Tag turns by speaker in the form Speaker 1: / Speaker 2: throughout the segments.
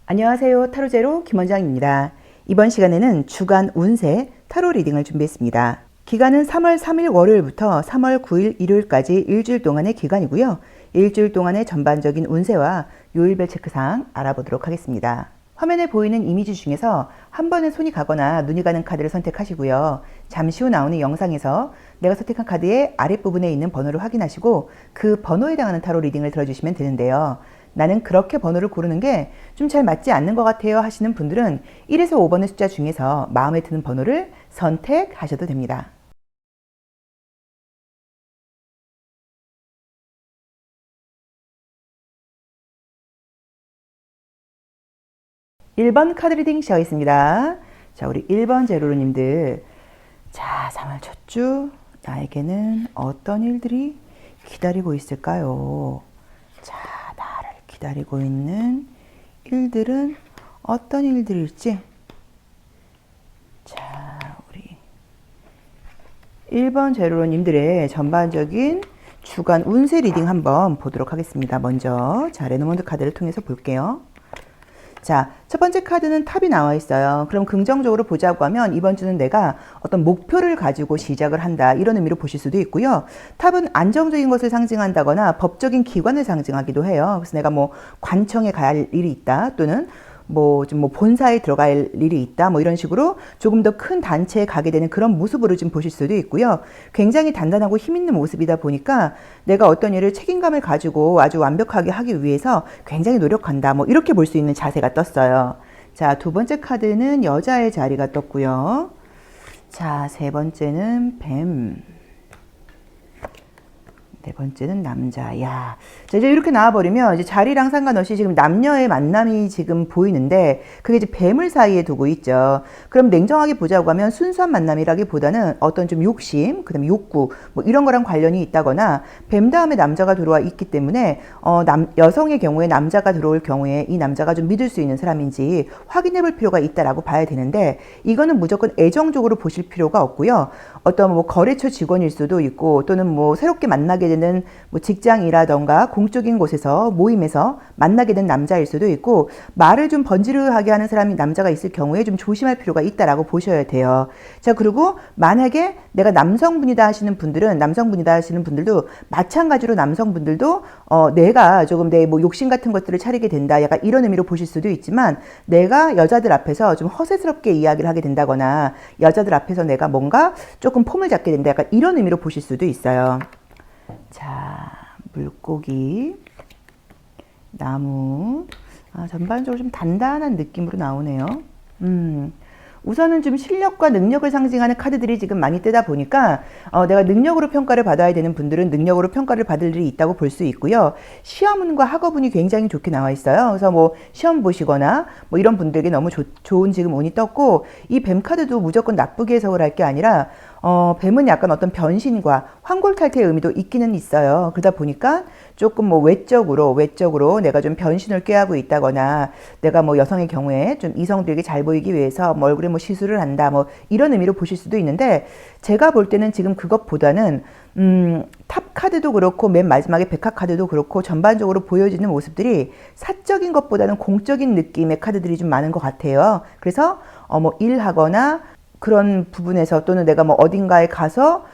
Speaker 1: 안녕하세요. 타로제로 김원장입니다. 이번 시간에는 주간 운세 타로 리딩을 준비했습니다. 기간은 3월 3일 월요일부터 3월 9일 일요일까지 일주일 동안의 기간이고요. 일주일 동안의 전반적인 운세와 요일별 체크사항 알아보도록 하겠습니다. 화면에 보이는 이미지 중에서 한 번에 손이 가거나 눈이 가는 카드를 선택하시고요. 잠시 후 나오는 영상에서 내가 선택한 카드의 아랫부분에 있는 번호를 확인하시고 그 번호에 해당하는 타로 리딩을 들어주시면 되는데요. 나는 그렇게 번호를 고르는 게 좀 잘 맞지 않는 것 같아요 하시는 분들은 1에서 5번의 숫자 중에서 마음에 드는 번호를 선택하셔도 됩니다. 1번 카드 리딩 시작하겠습니다. 자, 우리 1번 제로로님들. 자, 3월 첫 주 나에게는 어떤 일들이 기다리고 있을까요? 자, 나를 기다리고 있는 일들은 어떤 일들일지. 자, 우리 1번 제로로님들의 전반적인 주간 운세 리딩 한번 보도록 하겠습니다. 먼저 자, 레노먼드 카드를 통해서 볼게요. 자, 첫 번째 카드는 탑이 나와 있어요. 그럼 긍정적으로 보자고 하면 이번 주는 내가 어떤 목표를 가지고 시작을 한다, 이런 의미로 보실 수도 있고요. 탑은 안정적인 것을 상징한다거나 법적인 기관을 상징하기도 해요. 그래서 내가 뭐 관청에 가야 할 일이 있다, 또는 좀 본사에 들어갈 일이 있다, 이런 식으로 조금 더 큰 단체에 가게 되는 그런 모습으로 좀 보실 수도 있고요. 굉장히 단단하고 힘 있는 모습이다 보니까 내가 어떤 일을 책임감을 가지고 아주 완벽하게 하기 위해서 굉장히 노력한다, 이렇게 볼 수 있는 자세가 떴어요. 자, 두 번째 카드는 여자의 자리가 떴고요. 자, 세 번째는 뱀. 네 번째는 남자. 야, 자, 이제 이렇게 나와버리면 이제 자리랑 상관없이 지금 남녀의 만남이 지금 보이는데 그게 이제 뱀을 사이에 두고 있죠. 그럼 냉정하게 보자고 하면 순수한 만남이라기보다는 어떤 좀 욕심, 그다음에 욕구, 이런 거랑 관련이 있다거나 뱀 다음에 남자가 들어와 있기 때문에 여성의 경우에 남자가 들어올 경우에 이 남자가 좀 믿을 수 있는 사람인지 확인해볼 필요가 있다라고 봐야 되는데 이거는 무조건 애정적으로 보실 필요가 없고요. 어떤 거래처 직원일 수도 있고 또는 새롭게 만나게 되는 직장이라던가 공적인 곳에서 모임에서 만나게 된 남자일 수도 있고 말을 좀 번지르하게 하는 사람이 남자가 있을 경우에 좀 조심할 필요가 있다라고 보셔야 돼요. 자, 그리고 만약에 내가 남성분이다 하시는 분들도 마찬가지로 남성분들도 내가 조금 내 욕심 같은 것들을 차리게 된다, 약간 이런 의미로 보실 수도 있지만 내가 여자들 앞에서 좀 허세스럽게 이야기를 하게 된다거나 여자들 앞에서 내가 뭔가 조금 폼을 잡게 된다, 약간 이런 의미로 보실 수도 있어요. 자, 물고기, 나무. 전반적으로 좀 단단한 느낌으로 나오네요. 우선은 좀 실력과 능력을 상징하는 카드들이 지금 많이 뜨다 보니까 내가 능력으로 평가를 받아야 되는 분들은 능력으로 평가를 받을 일이 있다고 볼 수 있고요. 시험운과 학업운이 굉장히 좋게 나와 있어요. 그래서 시험 보시거나 이런 분들에게 너무 좋은 지금 운이 떴고, 이 뱀 카드도 무조건 나쁘게 해석을 할 게 아니라 뱀은 약간 어떤 변신과 환골탈태의 의미도 있기는 있어요. 그러다 보니까 조금 외적으로 내가 좀 변신을 꾀하고 있다거나 내가 여성의 경우에 좀 이성들에게 잘 보이기 위해서 얼굴에 시술을 한다, 이런 의미로 보실 수도 있는데 제가 볼 때는 지금 그것보다는 탑 카드도 그렇고 맨 마지막에 백화 카드도 그렇고 전반적으로 보여지는 모습들이 사적인 것보다는 공적인 느낌의 카드들이 좀 많은 것 같아요. 그래서 일하거나 그런 부분에서 또는 내가 어딘가에 가서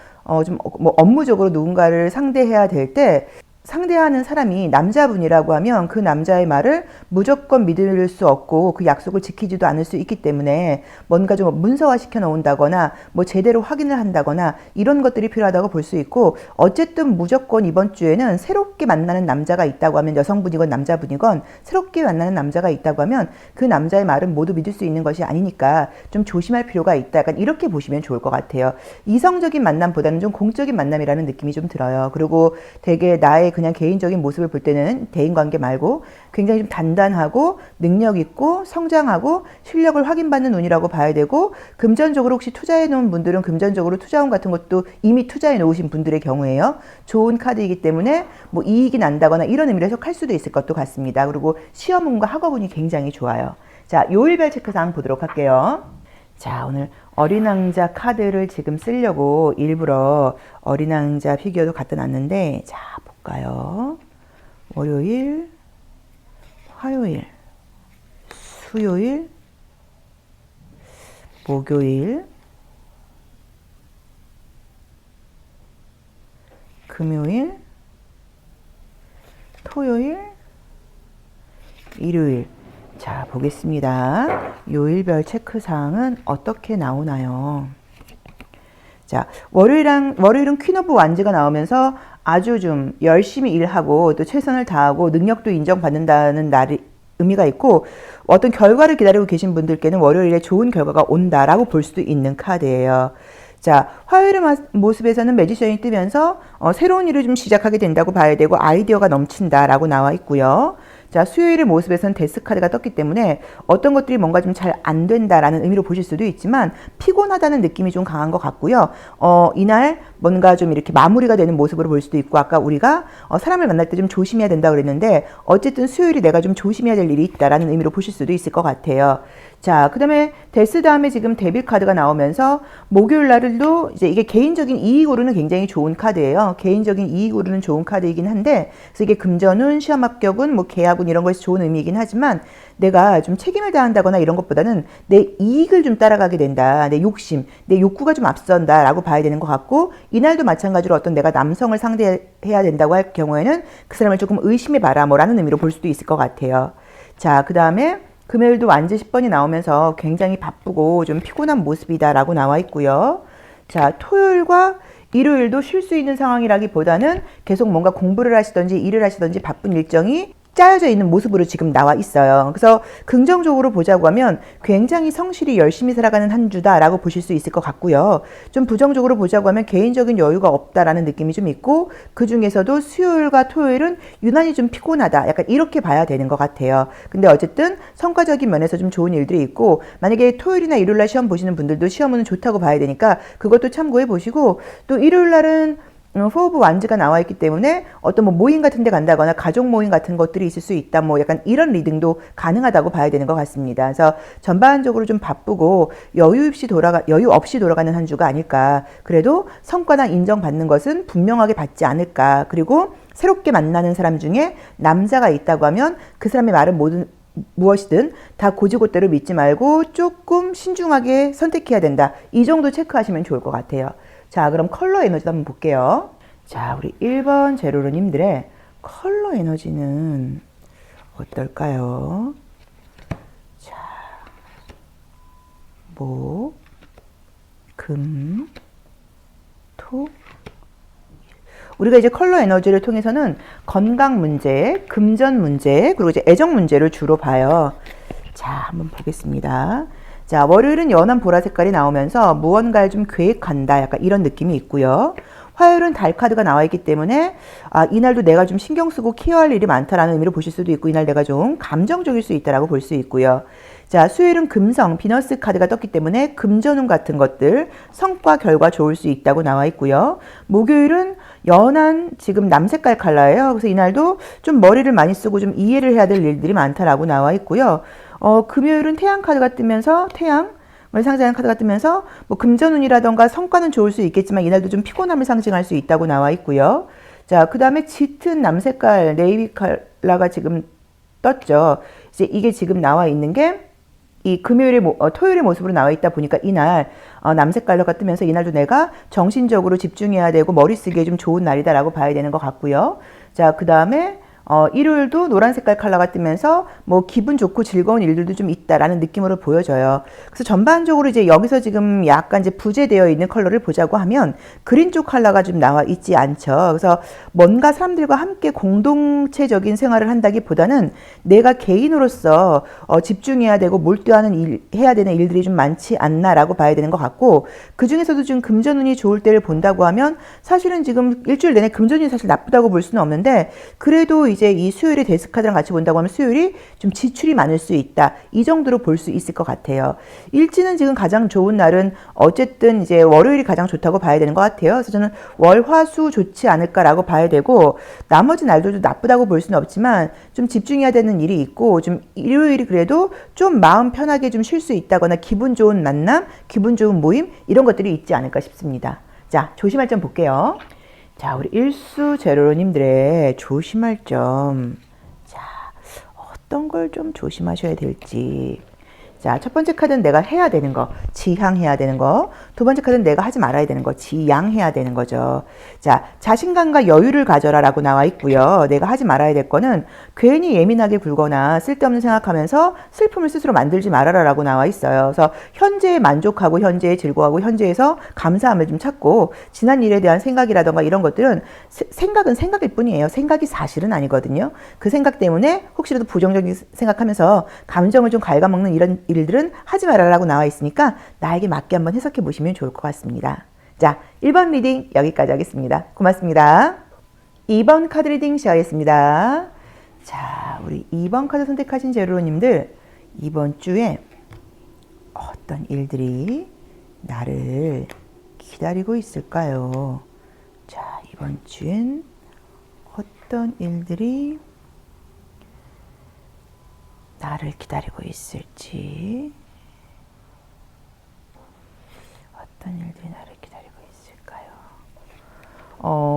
Speaker 1: 좀 업무적으로 누군가를 상대해야 될 때 상대하는 사람이 남자분이라고 하면 그 남자의 말을 무조건 믿을 수 없고 그 약속을 지키지도 않을 수 있기 때문에 뭔가 좀 문서화 시켜 놓은다거나 제대로 확인을 한다거나 이런 것들이 필요하다고 볼 수 있고, 어쨌든 무조건 이번 주에는 새롭게 만나는 남자가 있다고 하면 여성분이건 남자분이건 새롭게 만나는 남자가 있다고 하면 그 남자의 말은 모두 믿을 수 있는 것이 아니니까 좀 조심할 필요가 있다, 약간 이렇게 보시면 좋을 것 같아요. 이성적인 만남보다는 좀 공적인 만남이라는 느낌이 좀 들어요. 그리고 되게 나의 그냥 개인적인 모습을 볼 때는 대인관계 말고 굉장히 좀 단단하고 능력 있고 성장하고 실력을 확인받는 운이라고 봐야 되고, 금전적으로 혹시 투자해 놓은 분들은 금전적으로 투자운 같은 것도 이미 투자해 놓으신 분들의 경우에요, 좋은 카드이기 때문에 이익이 난다거나 이런 의미로 해석할 수도 있을 것도 같습니다. 그리고 시험운과 학업운이 굉장히 좋아요. 자, 요일별 체크사항 보도록 할게요. 자, 오늘 어린 왕자 카드를 지금 쓰려고 일부러 어린 왕자 피규어도 갖다 놨는데, 자, 볼까요? 월요일, 화요일, 수요일, 목요일, 금요일, 토요일, 일요일. 자, 보겠습니다. 요일별 체크사항은 어떻게 나오나요? 자, 월요일은 퀸 오브 완즈가 나오면서 아주 좀 열심히 일하고 또 최선을 다하고 능력도 인정받는다는 날이 의미가 있고, 어떤 결과를 기다리고 계신 분들께는 월요일에 좋은 결과가 온다라고 볼 수도 있는 카드예요. 자, 화요일의 모습에서는 매지션이 뜨면서 새로운 일을 좀 시작하게 된다고 봐야 되고, 아이디어가 넘친다라고 나와 있고요. 자, 수요일의 모습에서는 데스 카드가 떴기 때문에 어떤 것들이 뭔가 좀 잘 안 된다라는 의미로 보실 수도 있지만, 피곤하다는 느낌이 좀 강한 것 같고요. 이날 뭔가 좀 이렇게 마무리가 되는 모습으로 볼 수도 있고, 아까 우리가 사람을 만날 때 좀 조심해야 된다고 그랬는데, 어쨌든 수요일이 내가 좀 조심해야 될 일이 있다라는 의미로 보실 수도 있을 것 같아요. 자, 그 다음에 데스 다음에 지금 데빌 카드가 나오면서 목요일 날도 이제 이게 개인적인 이익으로는 굉장히 좋은 카드예요. 개인적인 이익으로는 좋은 카드이긴 한데, 그래서 이게 금전운, 시험 합격운, 뭐 계약운 이런 거에서 좋은 의미이긴 하지만, 내가 좀 책임을 다한다거나 이런 것보다는 내 이익을 좀 따라가게 된다. 내 욕심, 내 욕구가 좀 앞선다라고 봐야 되는 것 같고, 이날도 마찬가지로 어떤 내가 남성을 상대해야 된다고 할 경우에는 그 사람을 조금 의심해봐라 뭐라는 의미로 볼 수도 있을 것 같아요. 자, 그 다음에 금요일도 완즈 10번이 나오면서 굉장히 바쁘고 좀 피곤한 모습이다라고 나와 있고요. 자, 토요일과 일요일도 쉴 수 있는 상황이라기보다는 계속 뭔가 공부를 하시든지 일을 하시든지 바쁜 일정이 짜여져 있는 모습으로 지금 나와 있어요. 그래서 긍정적으로 보자고 하면 굉장히 성실히 열심히 살아가는 한 주다라고 보실 수 있을 것 같고요. 좀 부정적으로 보자고 하면 개인적인 여유가 없다라는 느낌이 좀 있고, 그 중에서도 수요일과 토요일은 유난히 좀 피곤하다. 약간 이렇게 봐야 되는 것 같아요. 근데 어쨌든 성과적인 면에서 좀 좋은 일들이 있고, 만약에 토요일이나 일요일날 시험 보시는 분들도 시험은 좋다고 봐야 되니까 그것도 참고해 보시고, 또 일요일날은 포 오브 완즈가 나와 있기 때문에 어떤 뭐 모임 같은 데 간다거나 가족 모임 같은 것들이 있을 수 있다. 뭐 약간 이런 리딩도 가능하다고 봐야 되는 것 같습니다. 그래서 전반적으로 좀 바쁘고 여유 없이 돌아가는 한 주가 아닐까. 그래도 성과나 인정받는 것은 분명하게 받지 않을까. 그리고 새롭게 만나는 사람 중에 남자가 있다고 하면 그 사람의 말은 무엇이든 다 고지고대로 믿지 말고 조금 신중하게 선택해야 된다. 이 정도 체크하시면 좋을 것 같아요. 자, 그럼 컬러 에너지도 한번 볼게요. 자, 우리 1번 제로로님들의 컬러 에너지는 어떨까요? 자, 목, 금, 토. 우리가 이제 컬러 에너지를 통해서는 건강 문제, 금전 문제, 그리고 이제 애정 문제를 주로 봐요. 자, 한번 보겠습니다. 자, 월요일은 연한 보라 색깔이 나오면서 무언가를 좀 계획한다. 약간 이런 느낌이 있고요. 화요일은 달 카드가 나와 있기 때문에 이날도 내가 좀 신경 쓰고 케어할 일이 많다라는 의미로 보실 수도 있고, 이날 내가 좀 감정적일 수 있다라고 볼 수 있고요. 자, 수요일은 금성, 비너스 카드가 떴기 때문에 금전운 같은 것들, 성과, 결과 좋을 수 있다고 나와 있고요. 목요일은 연한 지금 남색깔 컬러예요. 그래서 이날도 좀 머리를 많이 쓰고 좀 이해를 해야 될 일들이 많다라고 나와 있고요. 금요일은 태양 카드가 뜨면서 태양을 상징하는 카드가 뜨면서 뭐 금전운이라던가 성과는 좋을 수 있겠지만 이날도 좀 피곤함을 상징할 수 있다고 나와 있고요. 자, 그 다음에 짙은 남색깔 네이비 컬러가 지금 떴죠. 이제 이게 지금 나와 있는 게 이 토요일의 모습으로 나와 있다 보니까 이날 남색 컬러가 뜨면서 이날도 내가 정신적으로 집중해야 되고 머리 쓰기에 좀 좋은 날이다라고 봐야 되는 것 같고요. 자, 그 다음에 일요일도 노란 색깔 컬러가 뜨면서 뭐 기분 좋고 즐거운 일들도 좀 있다라는 느낌으로 보여져요. 그래서 전반적으로 이제 여기서 지금 약간 이제 부재되어 있는 컬러를 보자고 하면 그린 쪽 컬러가 좀 나와 있지 않죠. 그래서 뭔가 사람들과 함께 공동체적인 생활을 한다기보다는 내가 개인으로서 집중해야 되고 해야 되는 일들이 좀 많지 않나라고 봐야 되는 것 같고, 그 중에서도 지금 금전운이 좋을 때를 본다고 하면 사실은 지금 일주일 내내 금전운이 사실 나쁘다고 볼 수는 없는데, 그래도 이제 이 수요일의 데스카드랑 같이 본다고 하면 수요일이 좀 지출이 많을 수 있다. 이 정도로 볼 수 있을 것 같아요. 일지는 지금 가장 좋은 날은 어쨌든 이제 월요일이 가장 좋다고 봐야 되는 것 같아요. 그래서 저는 월, 화, 수 좋지 않을까라고 봐야 되고, 나머지 날들도 나쁘다고 볼 수는 없지만 좀 집중해야 되는 일이 있고, 좀 일요일이 그래도 좀 마음 편하게 좀 쉴 수 있다거나 기분 좋은 만남, 기분 좋은 모임 이런 것들이 있지 않을까 싶습니다. 자, 조심할 점 볼게요. 자, 우리 일수 제로로님들의 조심할 점. 자, 어떤 걸 좀 조심하셔야 될지. 자, 첫 번째 카드는 내가 해야 되는 거, 지향해야 되는 거. 두 번째 카드는 내가 하지 말아야 되는 거, 지양해야 되는 거죠. 자, 자신감과 여유를 가져라 라고 나와 있고요. 내가 하지 말아야 될 거는 괜히 예민하게 굴거나 쓸데없는 생각하면서 슬픔을 스스로 만들지 말아라 라고 나와 있어요. 그래서 현재에 만족하고 현재에 즐거워하고 현재에서 감사함을 좀 찾고 지난 일에 대한 생각이라던가 이런 것들은 생각은 생각일 뿐이에요. 생각이 사실은 아니거든요. 그 생각 때문에 혹시라도 부정적인 생각하면서 감정을 좀 갉아먹는 이런 일들은 하지 말아라고 나와 있으니까 나에게 맞게 한번 해석해 보시면 좋을 것 같습니다. 자, 1번 리딩 여기까지 하겠습니다. 고맙습니다. 2번 카드 리딩 시작하겠습니다. 자, 우리 2번 카드 선택하신 제로님들 이번 주에 어떤 일들이 나를 기다리고 있을까요? 자, 이번 주엔 어떤 일들이 나를 기다리고 있을지, 어떤 일들이 나를 기다리고 있을까요?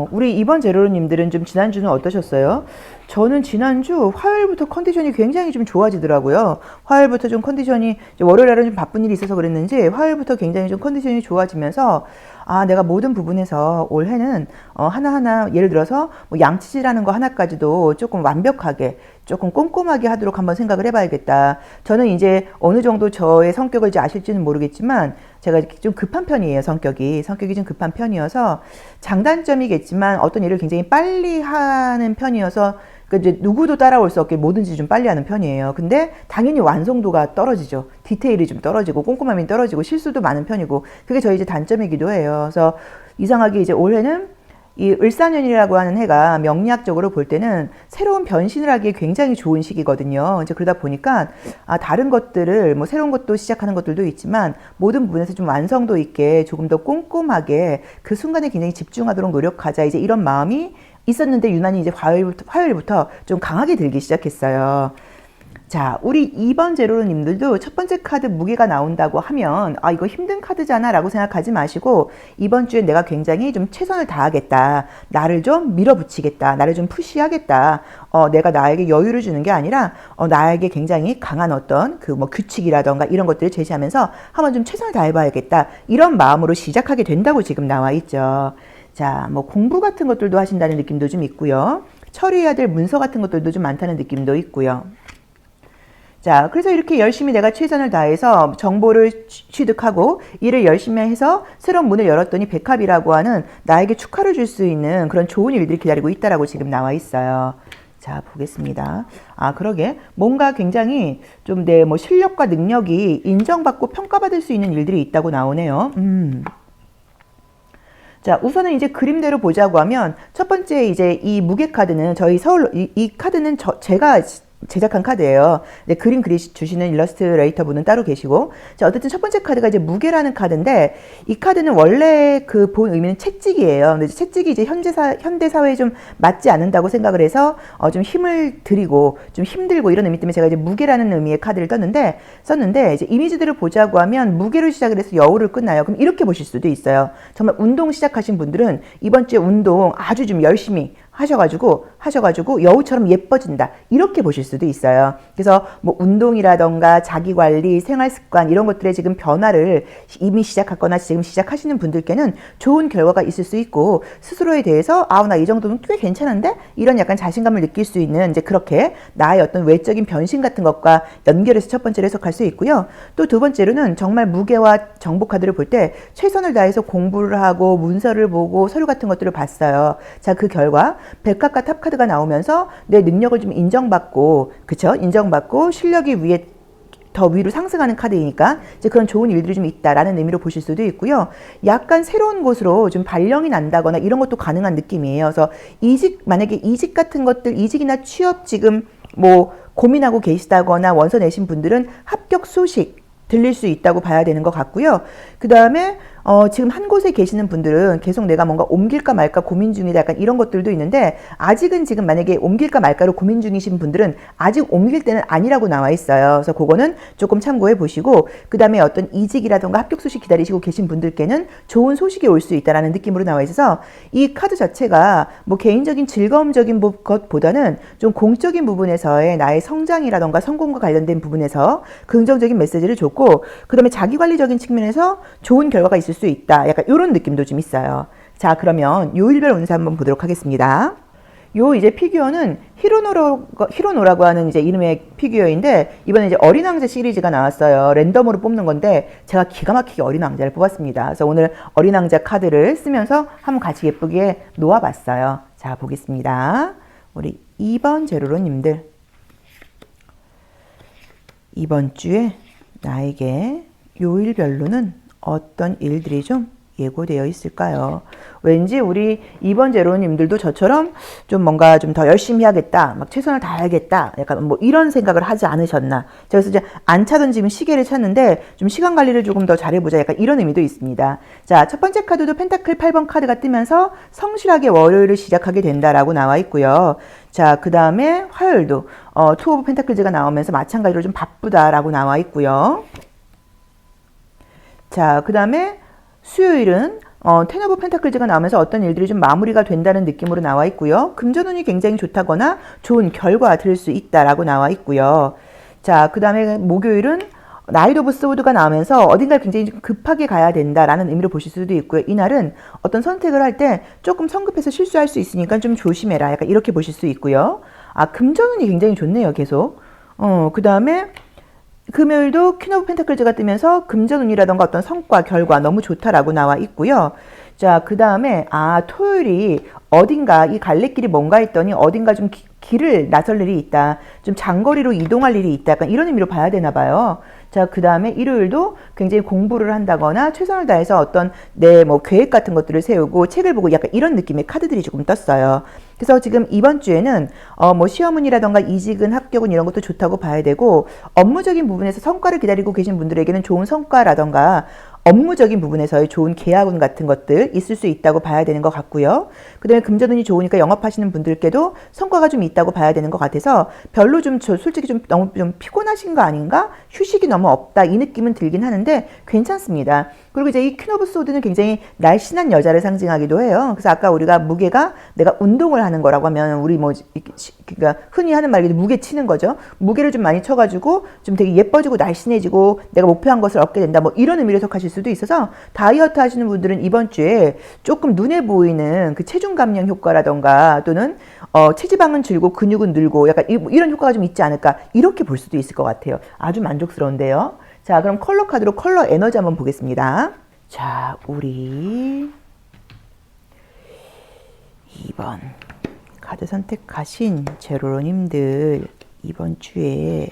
Speaker 1: 우리 이번 제로님들은 좀 지난주는 어떠셨어요? 저는 지난주 화요일부터 컨디션이 굉장히 좀 좋아지더라고요. 화요일부터 좀 컨디션이, 월요일 날은 좀 바쁜 일이 있어서 그랬는지 화요일부터 굉장히 좀 컨디션이 좋아지면서 아, 내가 모든 부분에서 올해는 하나하나 예를 들어서 뭐 양치질하는 거 하나까지도 조금 완벽하게 조금 꼼꼼하게 하도록 한번 생각을 해봐야겠다. 저는 이제 어느 정도 저의 성격을 이제 아실지는 모르겠지만 제가 좀 급한 편이에요. 성격이 좀 급한 편이어서 장단점이겠지만 어떤 일을 굉장히 빨리 하는 편이어서 그러니까 이제 누구도 따라올 수 없게 뭐든지 좀 빨리 하는 편이에요. 근데 당연히 완성도가 떨어지죠. 디테일이 좀 떨어지고 꼼꼼함이 떨어지고 실수도 많은 편이고 그게 저희 이제 단점이기도 해요. 그래서 이상하게 이제 올해는 이 을사년이라고 하는 해가 명리학적으로 볼 때는 새로운 변신을 하기에 굉장히 좋은 시기거든요. 이제 그러다 보니까 다른 것들을 뭐 새로운 것도 시작하는 것들도 있지만 모든 부분에서 좀 완성도 있게 조금 더 꼼꼼하게 그 순간에 굉장히 집중하도록 노력하자. 이제 이런 마음이 있었는데 유난히 이제 화요일부터 좀 강하게 들기 시작했어요. 자, 우리 2번 제로님들도 첫 번째 카드 무게가 나온다고 하면 이거 힘든 카드잖아 라고 생각하지 마시고 이번 주에 내가 굉장히 좀 최선을 다하겠다. 나를 좀 밀어붙이겠다. 나를 좀 푸시하겠다. 내가 나에게 여유를 주는 게 아니라 나에게 굉장히 강한 어떤 그 뭐 규칙이라던가 이런 것들을 제시하면서 한번 좀 최선을 다해봐야겠다. 이런 마음으로 시작하게 된다고 지금 나와 있죠. 자, 뭐 공부 같은 것들도 하신다는 느낌도 좀 있고요. 처리해야 될 문서 같은 것들도 좀 많다는 느낌도 있고요. 자, 그래서 이렇게 열심히 내가 최선을 다해서 정보를 취득하고 일을 열심히 해서 새로운 문을 열었더니 백합이라고 하는 나에게 축하를 줄 수 있는 그런 좋은 일들이 기다리고 있다라고 지금 나와 있어요. 자, 보겠습니다. 그러게 뭔가 굉장히 좀 내 뭐 실력과 능력이 인정받고 평가받을 수 있는 일들이 있다고 나오네요. 자, 우선은 이제 그림대로 보자고 하면 첫 번째 이제 이 무게 카드는 저희 이 카드는 제가 제작한 카드예요. 네, 그림 주시는 일러스트레이터 분은 따로 계시고. 자, 어쨌든 첫 번째 카드가 이제 무게라는 카드인데, 이 카드는 원래 그 본 의미는 채찍이에요. 근데 채찍이 이제 현대 사회에 좀 맞지 않는다고 생각을 해서, 좀 힘을 들이고, 좀 힘들고 이런 의미 때문에 제가 이제 무게라는 의미의 카드를 썼는데, 이제 이미지들을 보자고 하면 무게로 시작을 해서 여우를 끝나요. 그럼 이렇게 보실 수도 있어요. 정말 운동 시작하신 분들은 이번 주에 운동 아주 좀 열심히 하셔가지고 여우처럼 예뻐진다. 이렇게 보실 수도 있어요. 그래서 뭐 운동이라던가 자기관리, 생활습관 이런 것들의 지금 변화를 이미 시작했거나 지금 시작하시는 분들께는 좋은 결과가 있을 수 있고 스스로에 대해서 나 이 정도는 꽤 괜찮은데? 이런 약간 자신감을 느낄 수 있는 이제 그렇게 나의 어떤 외적인 변신 같은 것과 연결해서 첫 번째로 해석할 수 있고요. 또 두 번째로는 정말 무게와 정보 카드를 볼 때 최선을 다해서 공부를 하고 문서를 보고 서류 같은 것들을 봤어요. 자, 그 결과 백합과 탑카드가 나오면서 내 능력을 좀 인정받고, 그쵸? 인정받고 실력이 더 위로 상승하는 카드이니까 이제 그런 좋은 일들이 좀 있다라는 의미로 보실 수도 있고요. 약간 새로운 곳으로 좀 발령이 난다거나 이런 것도 가능한 느낌이에요. 그래서 만약에 이직 같은 것들, 이직이나 취업 지금 뭐 고민하고 계시다거나 원서 내신 분들은 합격 소식 들릴 수 있다고 봐야 되는 것 같고요. 그 다음에 지금 한 곳에 계시는 분들은 계속 내가 뭔가 옮길까 말까 고민 중이다. 약간 이런 것들도 있는데 아직은 지금 만약에 옮길까 말까로 고민 중이신 분들은 아직 옮길 때는 아니라고 나와 있어요. 그래서 그거는 조금 참고해 보시고 그 다음에 어떤 이직이라던가 합격 소식 기다리시고 계신 분들께는 좋은 소식이 올 수 있다라는 느낌으로 나와 있어서 이 카드 자체가 뭐 개인적인 즐거움적인 것보다는 좀 공적인 부분에서의 나의 성장이라던가 성공과 관련된 부분에서 긍정적인 메시지를 줬고 그 다음에 자기관리적인 측면에서 좋은 결과가 있을 수 있다. 약간 이런 느낌도 좀 있어요. 자, 그러면 요일별 운세 한번 보도록 하겠습니다. 요 이제 피규어는 히로노라고 하는 이제 이름의 피규어인데 이번에 이제 어린 왕자 시리즈가 나왔어요. 랜덤으로 뽑는 건데 제가 기가 막히게 어린 왕자를 뽑았습니다. 그래서 오늘 어린 왕자 카드를 쓰면서 한번 같이 예쁘게 놓아봤어요. 자, 보겠습니다. 우리 2번 제로로님들 이번 주에 나에게 요일별로는 어떤 일들이 좀 예고되어 있을까요? 왠지 우리 2번 제로님들도 저처럼 좀 뭔가 좀 더 열심히 하겠다, 막 최선을 다해야겠다, 약간 뭐 이런 생각을 하지 않으셨나. 그래서 이제 안 차던 지금 시계를 찾는데 좀 시간 관리를 조금 더 잘해보자, 약간 이런 의미도 있습니다. 자, 첫 번째 카드도 펜타클 8번 카드가 뜨면서 성실하게 월요일을 시작하게 된다라고 나와 있고요. 자, 그 다음에 화요일도 투 오브 펜타클즈가 나오면서 마찬가지로 좀 바쁘다라고 나와 있고요. 자, 그 다음에 수요일은 텐 오브 펜타클즈가 나오면서 어떤 일들이 좀 마무리가 된다는 느낌으로 나와 있고요. 금전운이 굉장히 좋다거나 좋은 결과 들을 수 있다라고 나와 있고요. 자, 그 다음에 목요일은 나이트 오브 소드가 나오면서 어딘가 굉장히 급하게 가야 된다라는 의미로 보실 수도 있고요. 이날은 어떤 선택을 할 때 조금 성급해서 실수할 수 있으니까 좀 조심해라. 약간 이렇게 보실 수 있고요. 아, 금전운이 굉장히 좋네요. 계속. 그 다음에 금요일도 퀸 오브 펜타클즈가 뜨면서 금전운이라던가 어떤 성과, 결과 너무 좋다라고 나와 있고요. 자, 그 다음에 토요일이 어딘가 이 갈래길이 뭔가 했더니 어딘가 좀 길을 나설 일이 있다. 좀 장거리로 이동할 일이 있다. 약간 이런 의미로 봐야 되나 봐요. 자, 그 다음에 일요일도 굉장히 공부를 한다거나 최선을 다해서 어떤 내 뭐 계획 같은 것들을 세우고 책을 보고 약간 이런 느낌의 카드들이 조금 떴어요. 그래서 지금 이번 주에는 뭐 시험운이라던가 이직은 합격은 이런 것도 좋다고 봐야 되고 업무적인 부분에서 성과를 기다리고 계신 분들에게는 좋은 성과라던가 업무적인 부분에서의 좋은 계약운 같은 것들 있을 수 있다고 봐야 되는 것 같고요. 그 다음에 금전운이 좋으니까 영업하시는 분들께도 성과가 좀 있다고 봐야 되는 것 같아서 별로 좀 솔직히 좀 너무 좀 피곤하신 거 아닌가? 휴식이 너무 없다 이 느낌은 들긴 하는데 괜찮습니다. 그리고 이제 이 퀸 오브 소드는 굉장히 날씬한 여자를 상징하기도 해요. 그래서 아까 우리가 무게가 내가 운동을 하는 거라고 하면 우리 뭐 그러니까 흔히 하는 말이 무게 치는 거죠. 무게를 좀 많이 쳐가지고 좀 되게 예뻐지고 날씬해지고 내가 목표한 것을 얻게 된다. 뭐 이런 의미로 해석하실 수도 있어서 다이어트 하시는 분들은 이번 주에 조금 눈에 보이는 그 체중 감량 효과라던가 또는 체지방은 줄고 근육은 늘고 약간 이런 효과가 좀 있지 않을까 이렇게 볼 수도 있을 것 같아요. 아주 만족스러운데요. 자, 그럼 컬러 카드로 컬러 에너지 한번 보겠습니다. 자, 우리 2번 카드 선택하신 제로로님들 이번 주에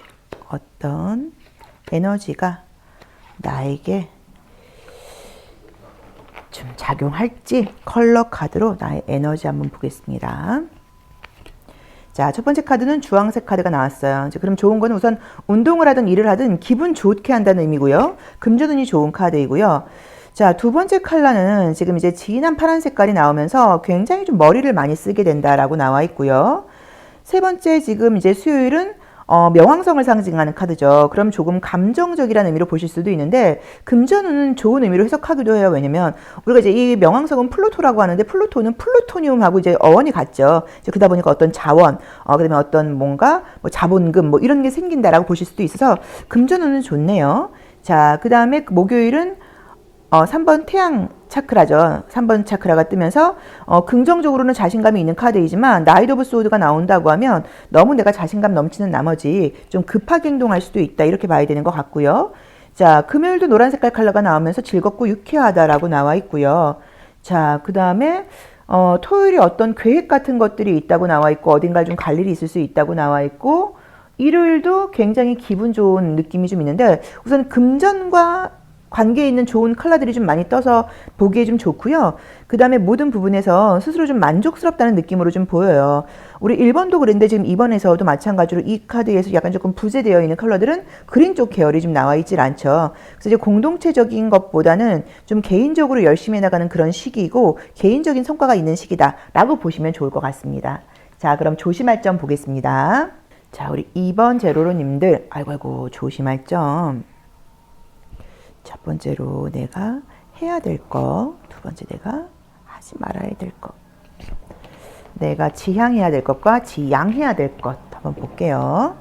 Speaker 1: 어떤 에너지가 나에게 좀 작용할지 컬러 카드로 나의 에너지 한번 보겠습니다. 자, 첫 번째 카드는 주황색 카드가 나왔어요. 이제 그럼 좋은 거는 우선 운동을 하든 일을 하든 기분 좋게 한다는 의미고요. 금전운이 좋은 카드이고요. 자, 두 번째 컬러는 지금 이제 진한 파란 색깔이 나오면서 굉장히 좀 머리를 많이 쓰게 된다라고 나와 있고요. 세 번째 지금 이제 수요일은 명왕성을 상징하는 카드죠. 그럼 조금 감정적이라는 의미로 보실 수도 있는데 금전운은 좋은 의미로 해석하기도 해요. 왜냐면 우리가 이제 이 명왕성은 플루토라고 하는데 플루토는 플루토늄하고 이제 어원이 같죠. 이제 그러다 보니까 어떤 자원, 그다음에 어떤 뭔가 뭐 자본금 뭐 이런 게 생긴다라고 보실 수도 있어서 금전운은 좋네요. 자, 그 다음에 목요일은 3번 태양 차크라죠. 3번 차크라가 뜨면서 긍정적으로는 자신감이 있는 카드이지만 나이트 오브 소드가 나온다고 하면 너무 내가 자신감 넘치는 나머지 좀 급하게 행동할 수도 있다 이렇게 봐야 되는 것 같고요. 자, 금요일도 노란 색깔 컬러가 나오면서 즐겁고 유쾌하다라고 나와 있고요. 자, 그 다음에 토요일에 어떤 계획 같은 것들이 있다고 나와 있고 어딘가 좀 갈 일이 있을 수 있다고 나와 있고 일요일도 굉장히 기분 좋은 느낌이 좀 있는데 우선 금전과 관계에 있는 좋은 컬러들이 좀 많이 떠서 보기에 좀 좋고요. 그 다음에 모든 부분에서 스스로 좀 만족스럽다는 느낌으로 좀 보여요. 우리 1번도 그랬는데 지금 2번에서도 마찬가지로 이 카드에서 약간 조금 부재되어 있는 컬러들은 그린 쪽 계열이 좀 나와 있질 않죠. 그래서 이제 공동체적인 것보다는 좀 개인적으로 열심히 해나가는 그런 시기이고 개인적인 성과가 있는 시기다라고 보시면 좋을 것 같습니다. 자, 그럼 조심할 점 보겠습니다. 자, 우리 2번 제로로님들, 아이고, 조심할 점. 첫 번째로 내가 해야 될 거, 두 번째 내가 하지 말아야 될 것. 내가 지향해야 될 것과 지양해야 될 것 한번 볼게요.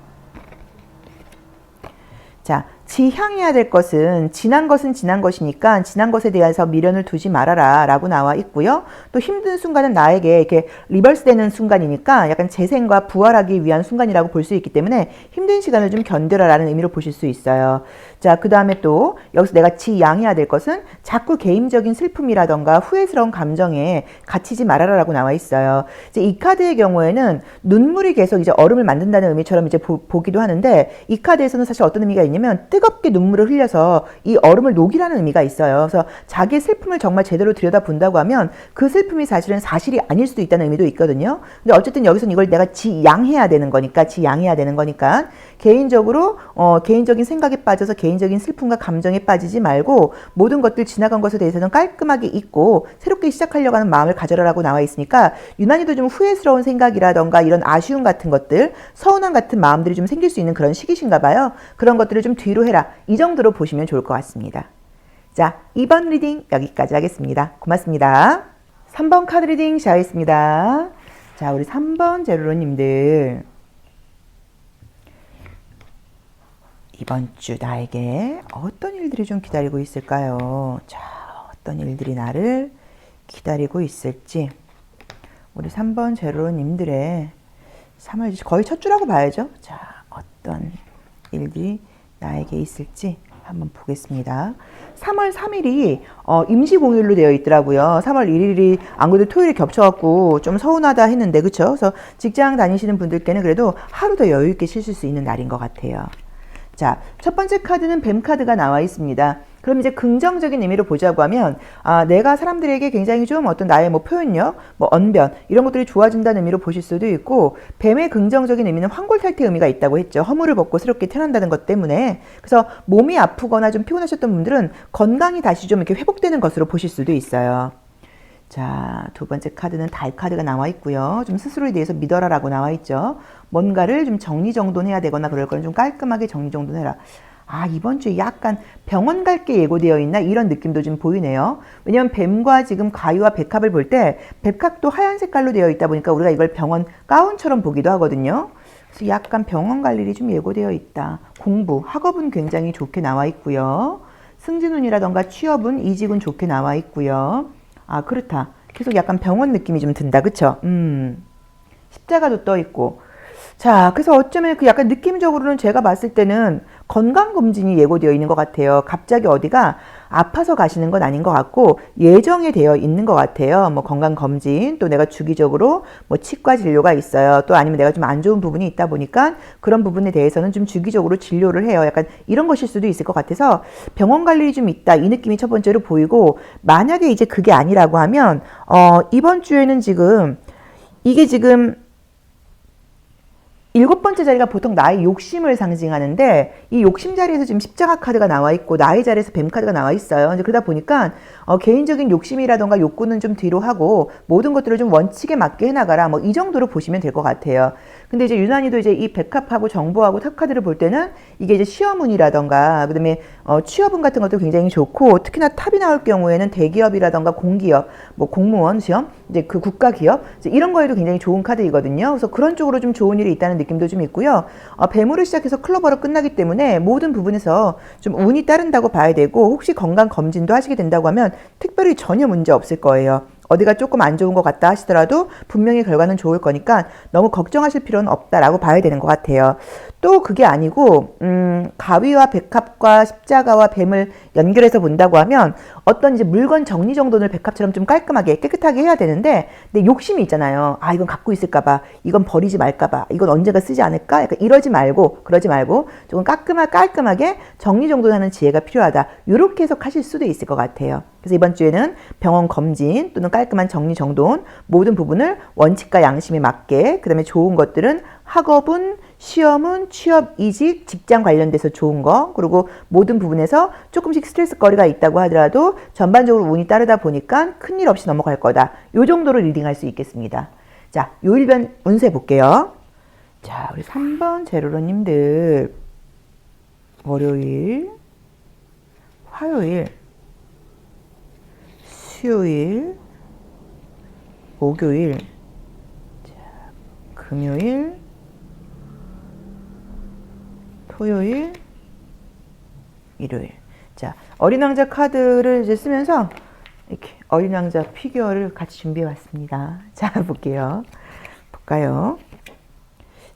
Speaker 1: 자, 지향해야 될 것은 지난 것이니까 지난 것에 대해서 미련을 두지 말아라 라고 나와 있고요. 또 힘든 순간은 나에게 이렇게 리버스 되는 순간이니까 약간 재생과 부활하기 위한 순간이라고 볼 수 있기 때문에 힘든 시간을 좀 견뎌라 라는 의미로 보실 수 있어요. 자, 그 다음에 또 여기서 내가 지양해야 될 것은 자꾸 개인적인 슬픔이라던가 후회스러운 감정에 갇히지 말아라 라고 나와 있어요. 이제 이 카드의 경우에는 눈물이 계속 이제 얼음을 만든다는 의미처럼 이제 보기도 하는데 이 카드에서는 사실 어떤 의미가 있냐면 뜨겁게 눈물을 흘려서 이 얼음을 녹이라는 의미가 있어요. 그래서 자기의 슬픔을 정말 제대로 들여다본다고 하면 그 슬픔이 사실은 사실이 아닐 수도 있다는 의미도 있거든요. 근데 어쨌든 여기서는 이걸 내가 지양해야 되는 거니까 개인적으로 개인적인 생각에 빠져서 개인적인 슬픔과 감정에 빠지지 말고 모든 것들 지나간 것에 대해서는 깔끔하게 잊고 새롭게 시작하려고 하는 마음을 가져라라고 나와 있으니까 유난히도 좀 후회스러운 생각이라던가 이런 아쉬움 같은 것들, 서운함 같은 마음들이 좀 생길 수 있는 그런 시기신가 봐요. 그런 것들을 좀 뒤로 해라. 이 정도로 보시면 좋을 것 같습니다. 자, 2번 리딩 여기까지 하겠습니다. 고맙습니다. 3번 카드 리딩 시작하겠습니다. 자, 우리 3번 제로로님들. 이번 주 나에게 어떤 일들이 좀 기다리고 있을까요? 자, 어떤 일들이 나를 기다리고 있을지. 우리 3번 제로로님들의 3월 거의 첫 주라고 봐야죠. 자, 어떤 일들이 나에게 있을지 한번 보겠습니다. 3월 3일이 임시공휴일로 되어 있더라고요. 3월 1일이 안 그래도 토요일이 겹쳐갖고 좀 서운하다 했는데 그쵸? 그래서 직장 다니시는 분들께는 그래도 하루 더 여유 있게 쉬실 수 있는 날인 것 같아요. 자, 첫 번째 카드는 뱀 카드가 나와 있습니다. 그럼 이제 긍정적인 의미로 보자고 하면 내가 사람들에게 굉장히 좀 어떤 나의 뭐 표현력, 뭐 언변 이런 것들이 좋아진다는 의미로 보실 수도 있고 뱀의 긍정적인 의미는 황골탈퇴 의미가 있다고 했죠. 허물을 벗고 새롭게 태어난다는 것 때문에 그래서 몸이 아프거나 좀 피곤하셨던 분들은 건강이 다시 좀 이렇게 회복되는 것으로 보실 수도 있어요. 자, 두 번째 카드는 달 카드가 나와 있고요. 좀 스스로에 대해서 믿어라라고 나와 있죠. 뭔가를 좀 정리정돈해야 되거나 그럴 거는 좀 깔끔하게 정리정돈해라. 이번 주에 약간 병원 갈 게 예고되어 있나 이런 느낌도 좀 보이네요. 왜냐면 뱀과 지금 가위와 백합을 볼 때 백합도 하얀 색깔로 되어 있다 보니까 우리가 이걸 병원 가운처럼 보기도 하거든요. 그래서 약간 병원 갈 일이 좀 예고되어 있다. 공부, 학업은 굉장히 좋게 나와 있고요. 승진운이라던가 취업은 이직은 좋게 나와 있고요. 그렇다. 계속 약간 병원 느낌이 좀 든다. 그쵸? 십자가도 떠 있고. 자, 그래서 어쩌면 그 약간 느낌적으로는 제가 봤을 때는 건강검진이 예고되어 있는 것 같아요. 갑자기 어디가 아파서 가시는 건 아닌 것 같고 예정에 되어 있는 것 같아요. 뭐 건강검진, 또 내가 주기적으로 뭐 치과 진료가 있어요. 또 아니면 내가 좀 안 좋은 부분이 있다 보니까 그런 부분에 대해서는 좀 주기적으로 진료를 해요. 약간 이런 것일 수도 있을 것 같아서 병원 갈 일이 좀 있다. 이 느낌이 첫 번째로 보이고 만약에 이제 그게 아니라고 하면 이번 주에는 지금 이게 지금 7번째 자리가 보통 나의 욕심을 상징하는데 이 욕심 자리에서 지금 십자가 카드가 나와 있고 나의 자리에서 뱀 카드가 나와 있어요. 이제 그러다 보니까 개인적인 욕심이라던가 욕구는 좀 뒤로 하고 모든 것들을 좀 원칙에 맞게 해나가라. 뭐 이 정도로 보시면 될 것 같아요. 근데 이제 유난히도 이제 이 백합하고 정보하고 탑 카드를 볼 때는 이게 이제 시험운이라던가 그다음에 취업운 같은 것도 굉장히 좋고 특히나 탑이 나올 경우에는 대기업이라던가 공기업, 뭐 공무원 시험, 이제 그 국가기업 이제 이런 거에도 굉장히 좋은 카드이거든요. 그래서 그런 쪽으로 좀 좋은 일이 있다는 느낌도 좀 있고요. 뱀으로 시작해서 클로버로 끝나기 때문에 모든 부분에서 좀 운이 따른다고 봐야 되고 혹시 건강 검진도 하시게 된다고 하면 특별히 전혀 문제 없을 거예요. 어디가 조금 안 좋은 것 같다 하시더라도 분명히 결과는 좋을 거니까 너무 걱정하실 필요는 없다라고 봐야 되는 것 같아요. 또 그게 아니고 가위와 백합과 십자가와 뱀을 연결해서 본다고 하면 어떤 이제 물건 정리정돈을 백합처럼 좀 깔끔하게 깨끗하게 해야 되는데 내 욕심이 있잖아요. 아, 이건 갖고 있을까봐, 이건 버리지 말까봐, 이건 언젠가 쓰지 않을까? 약간 이러지 말고, 그러지 말고 조금 깔끔하게 정리정돈하는 지혜가 필요하다. 이렇게 해석하실 수도 있을 것 같아요. 그래서 이번 주에는 병원 검진 또는 깔끔한 정리정돈, 모든 부분을 원칙과 양심에 맞게, 그 다음에 좋은 것들은 학업은, 시험은, 취업, 이직, 직장 관련돼서 좋은 거, 그리고 모든 부분에서 조금씩 스트레스거리가 있다고 하더라도 전반적으로 운이 따르다 보니까 큰일 없이 넘어갈 거다. 요 정도로 리딩할 수 있겠습니다. 자, 요일변 운세 볼게요. 자, 우리 3번 제로로님들 월요일, 화요일, 수요일, 목요일, 자, 금요일, 토요일, 일요일. 자, 어린 왕자 카드를 이제 쓰면서 이렇게 어린 왕자 피규어를 같이 준비해 왔습니다. 자, 볼까요?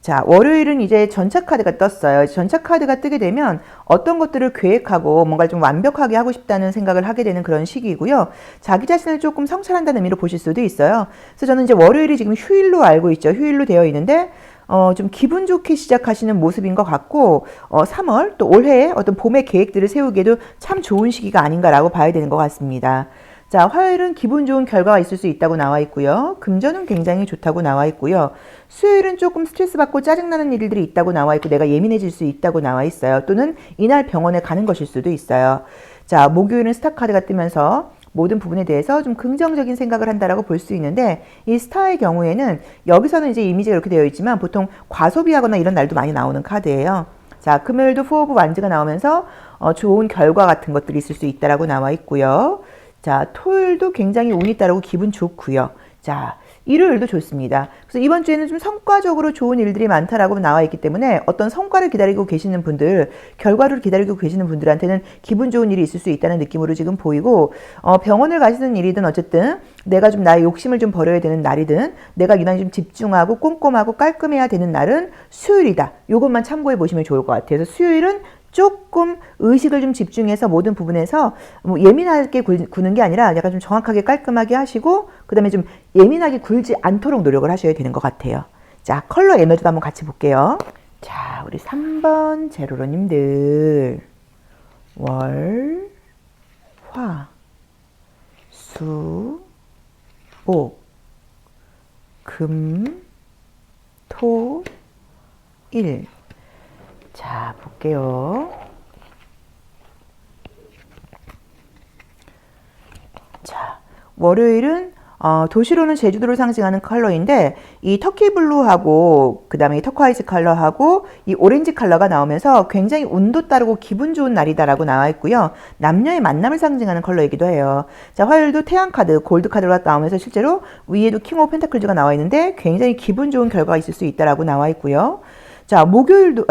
Speaker 1: 자, 월요일은 이제 전차 카드가 떴어요. 전차 카드가 뜨게 되면 어떤 것들을 계획하고 뭔가 좀 완벽하게 하고 싶다는 생각을 하게 되는 그런 시기이고요. 자기 자신을 조금 성찰한다는 의미로 보실 수도 있어요. 그래서 저는 이제 월요일이 지금 휴일로 알고 있죠. 휴일로 되어 있는데 좀 기분 좋게 시작하시는 모습인 것 같고 3월 또 올해의 어떤 봄의 계획들을 세우기에도 참 좋은 시기가 아닌가라고 봐야 되는 것 같습니다. 자, 화요일은 기분 좋은 결과가 있을 수 있다고 나와 있고요. 금전은 굉장히 좋다고 나와 있고요. 수요일은 조금 스트레스 받고 짜증나는 일들이 있다고 나와 있고 내가 예민해질 수 있다고 나와 있어요. 또는 이날 병원에 가는 것일 수도 있어요. 자, 목요일은 스타 카드가 뜨면서 모든 부분에 대해서 좀 긍정적인 생각을 한다라고 볼 수 있는데 이 스타의 경우에는 여기서는 이제 이미지가 이렇게 되어 있지만 보통 과소비하거나 이런 날도 많이 나오는 카드예요. 자, 금요일도 포 오브 완즈가 나오면서 좋은 결과 같은 것들이 있을 수 있다라고 나와 있고요. 자, 토요일도 굉장히 운이 따르고 기분 좋고요. 자, 일요일도 좋습니다. 그래서 이번 주에는 좀 성과적으로 좋은 일들이 많다라고 나와 있기 때문에 어떤 성과를 기다리고 계시는 분들, 결과를 기다리고 계시는 분들한테는 기분 좋은 일이 있을 수 있다는 느낌으로 지금 보이고 병원을 가시는 일이든 어쨌든 내가 좀 나의 욕심을 좀 버려야 되는 날이든 내가 유난히 좀 집중하고 꼼꼼하고 깔끔해야 되는 날은 수요일이다. 이것만 참고해 보시면 좋을 것 같아요. 그래서 수요일은 조금 의식을 좀 집중해서 모든 부분에서 뭐 예민하게 구는 게 아니라 약간 좀 정확하게 깔끔하게 하시고 그 다음에 좀 예민하게 굴지 않도록 노력을 하셔야 되는 것 같아요. 자, 컬러 에너지도 한번 같이 볼게요. 자, 우리 3번 제로로님들 월, 화, 수, 목, 금, 토, 일. 자, 볼게요. 자, 월요일은 도시로는 제주도를 상징하는 컬러인데 이 터키 블루하고 그 다음에 이 터콰이즈 컬러하고 이 오렌지 컬러가 나오면서 굉장히 운도 따르고 기분 좋은 날이다라고 나와 있고요. 남녀의 만남을 상징하는 컬러이기도 해요. 자, 화요일도 태양 카드, 골드 카드가 나오면서 실제로 위에도 킹 오브 펜타클즈가 나와 있는데 굉장히 기분 좋은 결과가 있을 수 있다라고 나와 있고요. 자,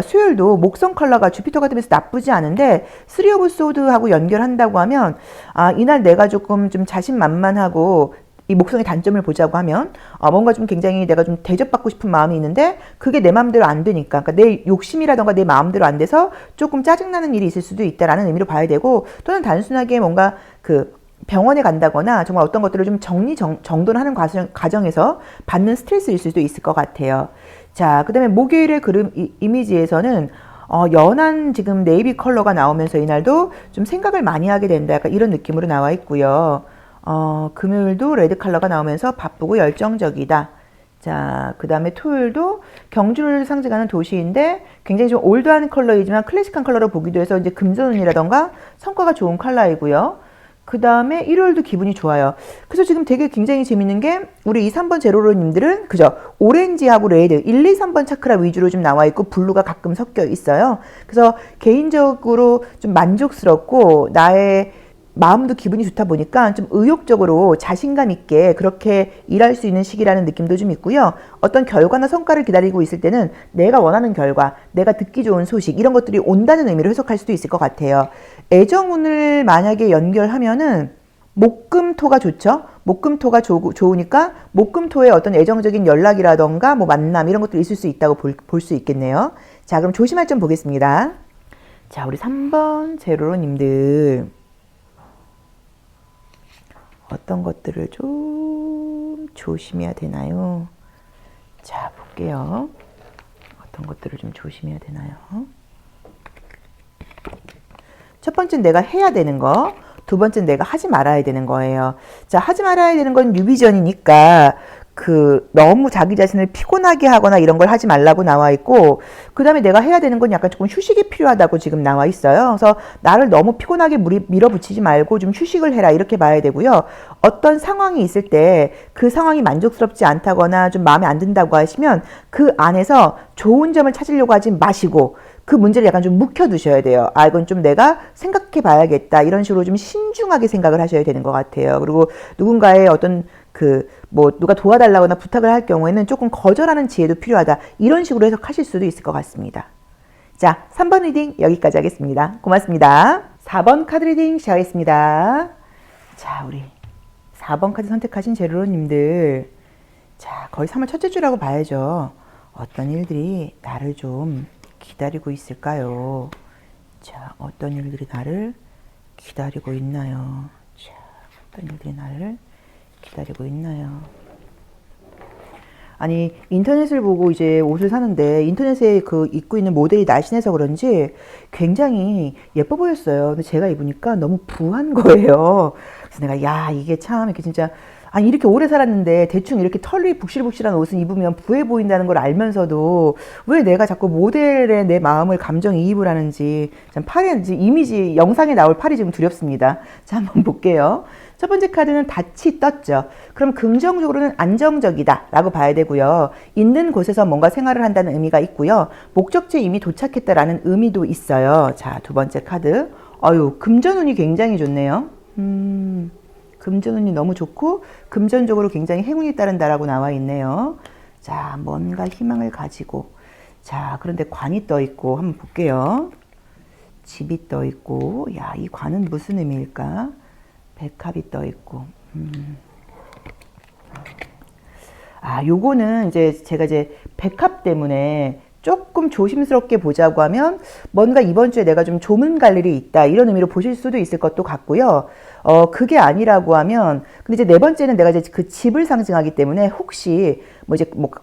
Speaker 1: 수요일도 목성 컬러가 주피터가 되면서 나쁘지 않은데 쓰리 오브 소드하고 연결한다고 하면 이날 내가 조금 좀 자신만만하고 이 목성의 단점을 보자고 하면 뭔가 좀 굉장히 내가 좀 대접받고 싶은 마음이 있는데 그게 내 마음대로 안 되니까 그러니까 내 욕심이라던가 내 마음대로 안 돼서 조금 짜증나는 일이 있을 수도 있다라는 의미로 봐야 되고 또는 단순하게 뭔가 그 병원에 간다거나 정말 어떤 것들을 좀 정돈하는 과정에서 받는 스트레스일 수도 있을 것 같아요. 자, 그 다음에 목요일의 이미지에서는 연한 지금 네이비 컬러가 나오면서 이날도 좀 생각을 많이 하게 된다. 약간 이런 느낌으로 나와 있고요. 금요일도 레드 컬러가 나오면서 바쁘고 열정적이다. 자, 그 다음에 토요일도 경주를 상징하는 도시인데 굉장히 좀 올드한 컬러이지만 클래식한 컬러로 보기도 해서 이제 금전운이라던가 성과가 좋은 컬러이고요. 그 다음에 일요일도 기분이 좋아요. 그래서 지금 되게 굉장히 재밌는 게 우리 2, 3번 제로로님들은 그죠? 오렌지하고 레드 1, 2, 3번 차크라 위주로 좀 나와 있고 블루가 가끔 섞여 있어요. 그래서 개인적으로 좀 만족스럽고 나의 마음도 기분이 좋다 보니까 좀 의욕적으로 자신감 있게 그렇게 일할 수 있는 시기라는 느낌도 좀 있고요. 어떤 결과나 성과를 기다리고 있을 때는 내가 원하는 결과, 내가 듣기 좋은 소식 이런 것들이 온다는 의미로 해석할 수도 있을 것 같아요. 애정운을 만약에 연결하면은 목금토가 좋죠. 목금토가 좋으니까 목금토의 어떤 애정적인 연락이라던가 뭐 만남 이런 것들이 있을 수 있다고 볼 수 있겠네요. 자, 그럼 조심할 점 보겠습니다. 자, 우리 3번 제로로님들 어떤 것들을 좀 조심해야 되나요? 자, 볼게요. 어떤 것들을 좀 조심해야 되나요? 첫 번째는 내가 해야 되는 거, 두 번째는 내가 하지 말아야 되는 거예요. 자, 하지 말아야 되는 건 유비전이니까 너무 자기 자신을 피곤하게 하거나 이런 걸 하지 말라고 나와 있고, 그 다음에 내가 해야 되는 건 약간 조금 휴식이 필요하다고 지금 나와 있어요. 그래서 나를 너무 피곤하게 밀어붙이지 말고 좀 휴식을 해라, 이렇게 봐야 되고요. 어떤 상황이 있을 때 그 상황이 만족스럽지 않다거나 좀 마음에 안 든다고 하시면 그 안에서 좋은 점을 찾으려고 하지 마시고 그 문제를 약간 좀 묵혀두셔야 돼요. 아, 이건 좀 내가 생각해 봐야겠다, 이런 식으로 좀 신중하게 생각을 하셔야 되는 것 같아요. 그리고 누군가의 어떤 누가 도와달라거나 부탁을 할 경우에는 조금 거절하는 지혜도 필요하다, 이런 식으로 해석하실 수도 있을 것 같습니다. 자, 3번 리딩 여기까지 하겠습니다. 고맙습니다. 4번 카드 리딩 시작하겠습니다. 자, 우리 4번 카드 선택하신 제로로님들, 자, 거의 3월 첫째 주라고 봐야죠. 어떤 일들이 나를 좀 기다리고 있을까요? 자, 어떤 일들이 나를 기다리고 있나요? 자, 어떤 일들이 나를 기다리고 있나요? 아니, 인터넷을 보고 이제 옷을 사는데 인터넷에 입고 있는 모델이 날씬해서 그런지 굉장히 예뻐 보였어요. 근데 제가 입으니까 너무 부한 거예요. 그래서 내가, 야, 이게 참 이렇게 진짜, 아니, 이렇게 오래 살았는데 대충 이렇게 털이 북실북실한 옷을 입으면 부해 보인다는 걸 알면서도 왜 내가 자꾸 모델에 내 마음을 감정이입을 하는지, 참 팔이, 이미지, 영상에 나올 팔이 지금 두렵습니다. 자, 한번 볼게요. 첫 번째 카드는 닻이 떴죠. 그럼 긍정적으로는 안정적이다 라고 봐야 되고요. 있는 곳에서 뭔가 생활을 한다는 의미가 있고요. 목적지에 이미 도착했다라는 의미도 있어요. 자, 두 번째 카드. 금전운이 굉장히 좋네요. 금전운이 너무 좋고 금전적으로 굉장히 행운이 따른다라고 나와 있네요. 자, 뭔가 희망을 가지고. 자, 그런데 관이 떠 있고, 한번 볼게요. 집이 떠 있고, 야, 이 관은 무슨 의미일까? 백합이 떠 있고. 아, 요거는 제가 백합 때문에 조금 조심스럽게 보자고 하면 뭔가 이번 주에 내가 좀 조문 갈 일이 있다, 이런 의미로 보실 수도 있을 것도 같고요. 그게 아니라고 하면, 근데 네 번째는 내가 그 집을 상징하기 때문에 혹시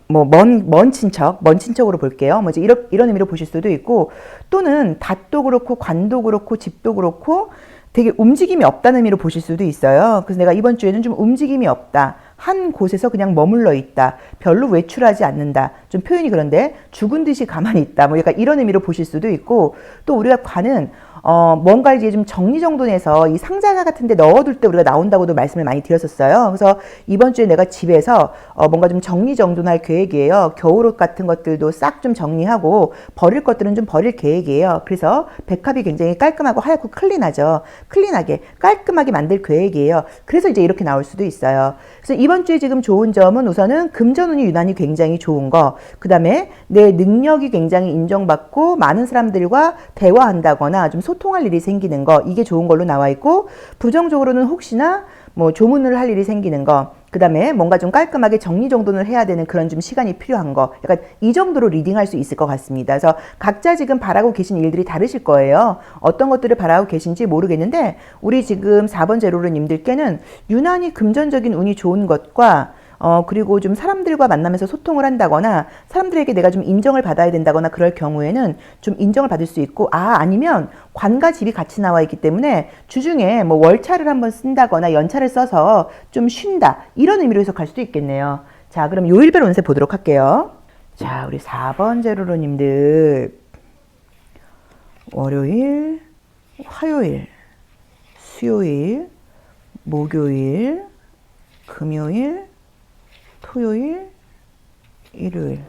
Speaker 1: 먼 친척으로 볼게요. 이런 의미로 보실 수도 있고, 또는 닷도 그렇고 관도 그렇고 집도 그렇고 되게 움직임이 없다는 의미로 보실 수도 있어요. 그래서 내가 이번 주에는 좀 움직임이 없다, 한 곳에서 그냥 머물러 있다, 별로 외출하지 않는다, 좀 표현이 그런데 죽은 듯이 가만히 있다, 약간 이런 의미로 보실 수도 있고, 또 우리가 관은 뭔가 이제 좀 정리정돈해서 이 상자 같은 데 넣어둘 때 우리가 나온다고도 말씀을 많이 드렸었어요. 그래서 이번 주에 내가 집에서 뭔가 좀 정리정돈할 계획이에요. 겨울옷 같은 것들도 싹 좀 정리하고 버릴 것들은 좀 버릴 계획이에요. 그래서 백합이 굉장히 깔끔하고 하얗고 클린하죠. 클린하게 깔끔하게 만들 계획이에요. 그래서 이제 이렇게 나올 수도 있어요. 그래서 이번 주에 지금 좋은 점은 우선은 금전운이 유난히 굉장히 좋은 거, 그 다음에 내 능력이 굉장히 인정받고 많은 사람들과 대화한다거나 좀 소통할 일이 생기는 거, 이게 좋은 걸로 나와 있고, 부정적으로는 혹시나 조문을 할 일이 생기는 거, 그 다음에 뭔가 좀 깔끔하게 정리정돈을 해야 되는 그런 좀 시간이 필요한 거, 약간 이 정도로 리딩할 수 있을 것 같습니다. 그래서 각자 지금 바라고 계신 일들이 다르실 거예요. 어떤 것들을 바라고 계신지 모르겠는데, 우리 지금 4번 제로르님들께는 유난히 금전적인 운이 좋은 것과 그리고 좀 사람들과 만나면서 소통을 한다거나 사람들에게 내가 좀 인정을 받아야 된다거나 그럴 경우에는 좀 인정을 받을 수 있고, 아니면 관과 집이 같이 나와 있기 때문에 주중에 월차를 한번 쓴다거나 연차를 써서 좀 쉰다, 이런 의미로 해석할 수도 있겠네요. 자, 그럼 요일별 운세 보도록 할게요. 자, 우리 4번 제로로님들, 월요일, 화요일, 수요일, 목요일, 금요일, 토요일, 일요일.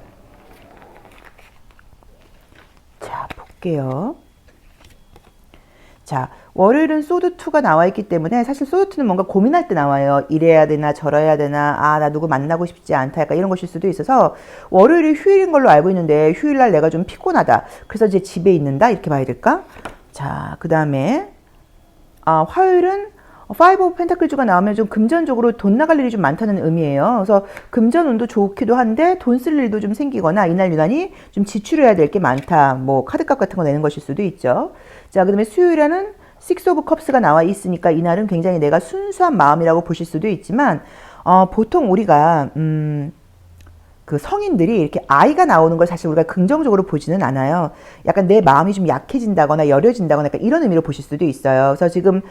Speaker 1: 자, 볼게요. 자, 월요일은 소드2가 나와 있기 때문에 사실 소드2는 뭔가 고민할 때 나와요. 이래야 되나 저래야 되나, 나 누구 만나고 싶지 않다, 약간 이런 것일 수도 있어서 월요일이 휴일인 걸로 알고 있는데 휴일날 내가 좀 피곤하다, 그래서 이제 집에 있는다, 이렇게 봐야 될까? 자, 그 다음에 화요일은 파이브 오브 펜타클즈가 나오면 좀 금전적으로 돈 나갈 일이 좀 많다는 의미예요. 그래서 금전 운도 좋기도 한데 돈 쓸 일도 좀 생기거나 이날 유난히 좀 지출해야 될 게 많다. 뭐 카드값 같은 거 내는 것일 수도 있죠. 자, 그다음에 수요일에는 식스 오브 컵스가 나와 있으니까 이날은 굉장히 내가 순수한 마음이라고 보실 수도 있지만 보통 우리가 그 성인들이 이렇게 아이가 나오는 걸 사실 우리가 긍정적으로 보지는 않아요. 약간 내 마음이 좀 약해진다거나 여려진다거나 약간 이런 의미로 보실 수도 있어요. 그래서 지금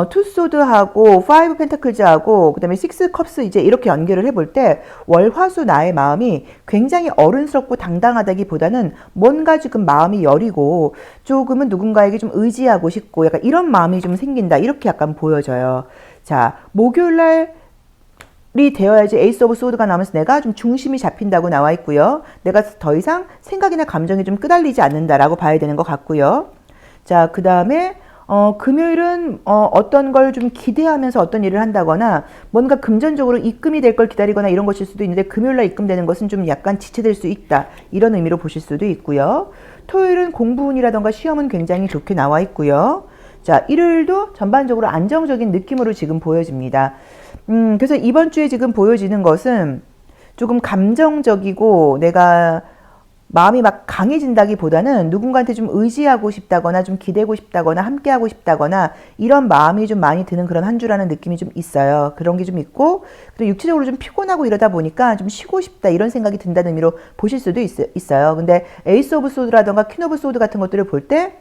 Speaker 1: 투 소드하고 파이브 펜타클즈하고 그다음에 식스 컵스 이제 이렇게 연결을 해볼 때 월화수 나의 마음이 굉장히 어른스럽고 당당하다기보다는 뭔가 지금 마음이 여리고 조금은 누군가에게 좀 의지하고 싶고 약간 이런 마음이 좀 생긴다 이렇게 약간 보여져요. 자, 목요일날 이 되어야지 에이스 오브 소드가 나오면서 내가 좀 중심이 잡힌다고 나와 있고요. 내가 더 이상 생각이나 감정이 좀 끄달리지 않는다라고 봐야 되는 것 같고요. 자, 그 다음에 금요일은 어떤 걸 좀 기대하면서 어떤 일을 한다거나 뭔가 금전적으로 입금이 될 걸 기다리거나 이런 것일 수도 있는데 금요일날 입금되는 것은 좀 약간 지체될 수 있다. 이런 의미로 보실 수도 있고요. 토요일은 공부운이라던가 시험은 굉장히 좋게 나와 있고요. 자, 일요일도 전반적으로 안정적인 느낌으로 지금 보여집니다. 그래서 이번 주에 지금 보여지는 것은 조금 감정적이고 내가 마음이 막 강해진다기보다는 누군가한테 좀 의지하고 싶다거나 좀 기대고 싶다거나 함께하고 싶다거나 이런 마음이 좀 많이 드는 그런 한 주라는 느낌이 좀 있어요. 그런 게 좀 있고 그리고 육체적으로 좀 피곤하고 이러다 보니까 좀 쉬고 싶다 이런 생각이 든다는 의미로 보실 수도 있어요. 근데 에이스 오브 소드라던가 퀸 오브 소드 같은 것들을 볼 때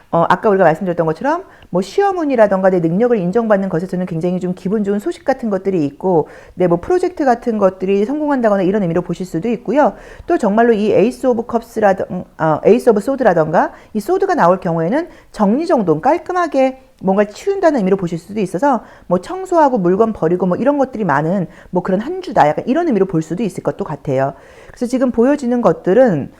Speaker 1: 아까 우리가 말씀드렸던 것처럼 뭐 시험운이라던가 내 능력을 인정받는 것에서는 굉장히 좀 기분 좋은 소식 같은 것들이 있고 내 뭐 프로젝트 같은 것들이 성공한다거나 이런 의미로 보실 수도 있고요. 또 정말로 이 에이스 오브 컵스라던가 에이스 오브 소드라던가 이 소드가 나올 경우에는 정리정돈 깔끔하게 뭔가 치운다는 의미로 보실 수도 있어서 뭐 청소하고 물건 버리고 뭐 이런 것들이 많은 뭐 그런 한 주다 약간 이런 의미로 볼 수도 있을 것도 같아요. 그래서 지금 보여지는 것들은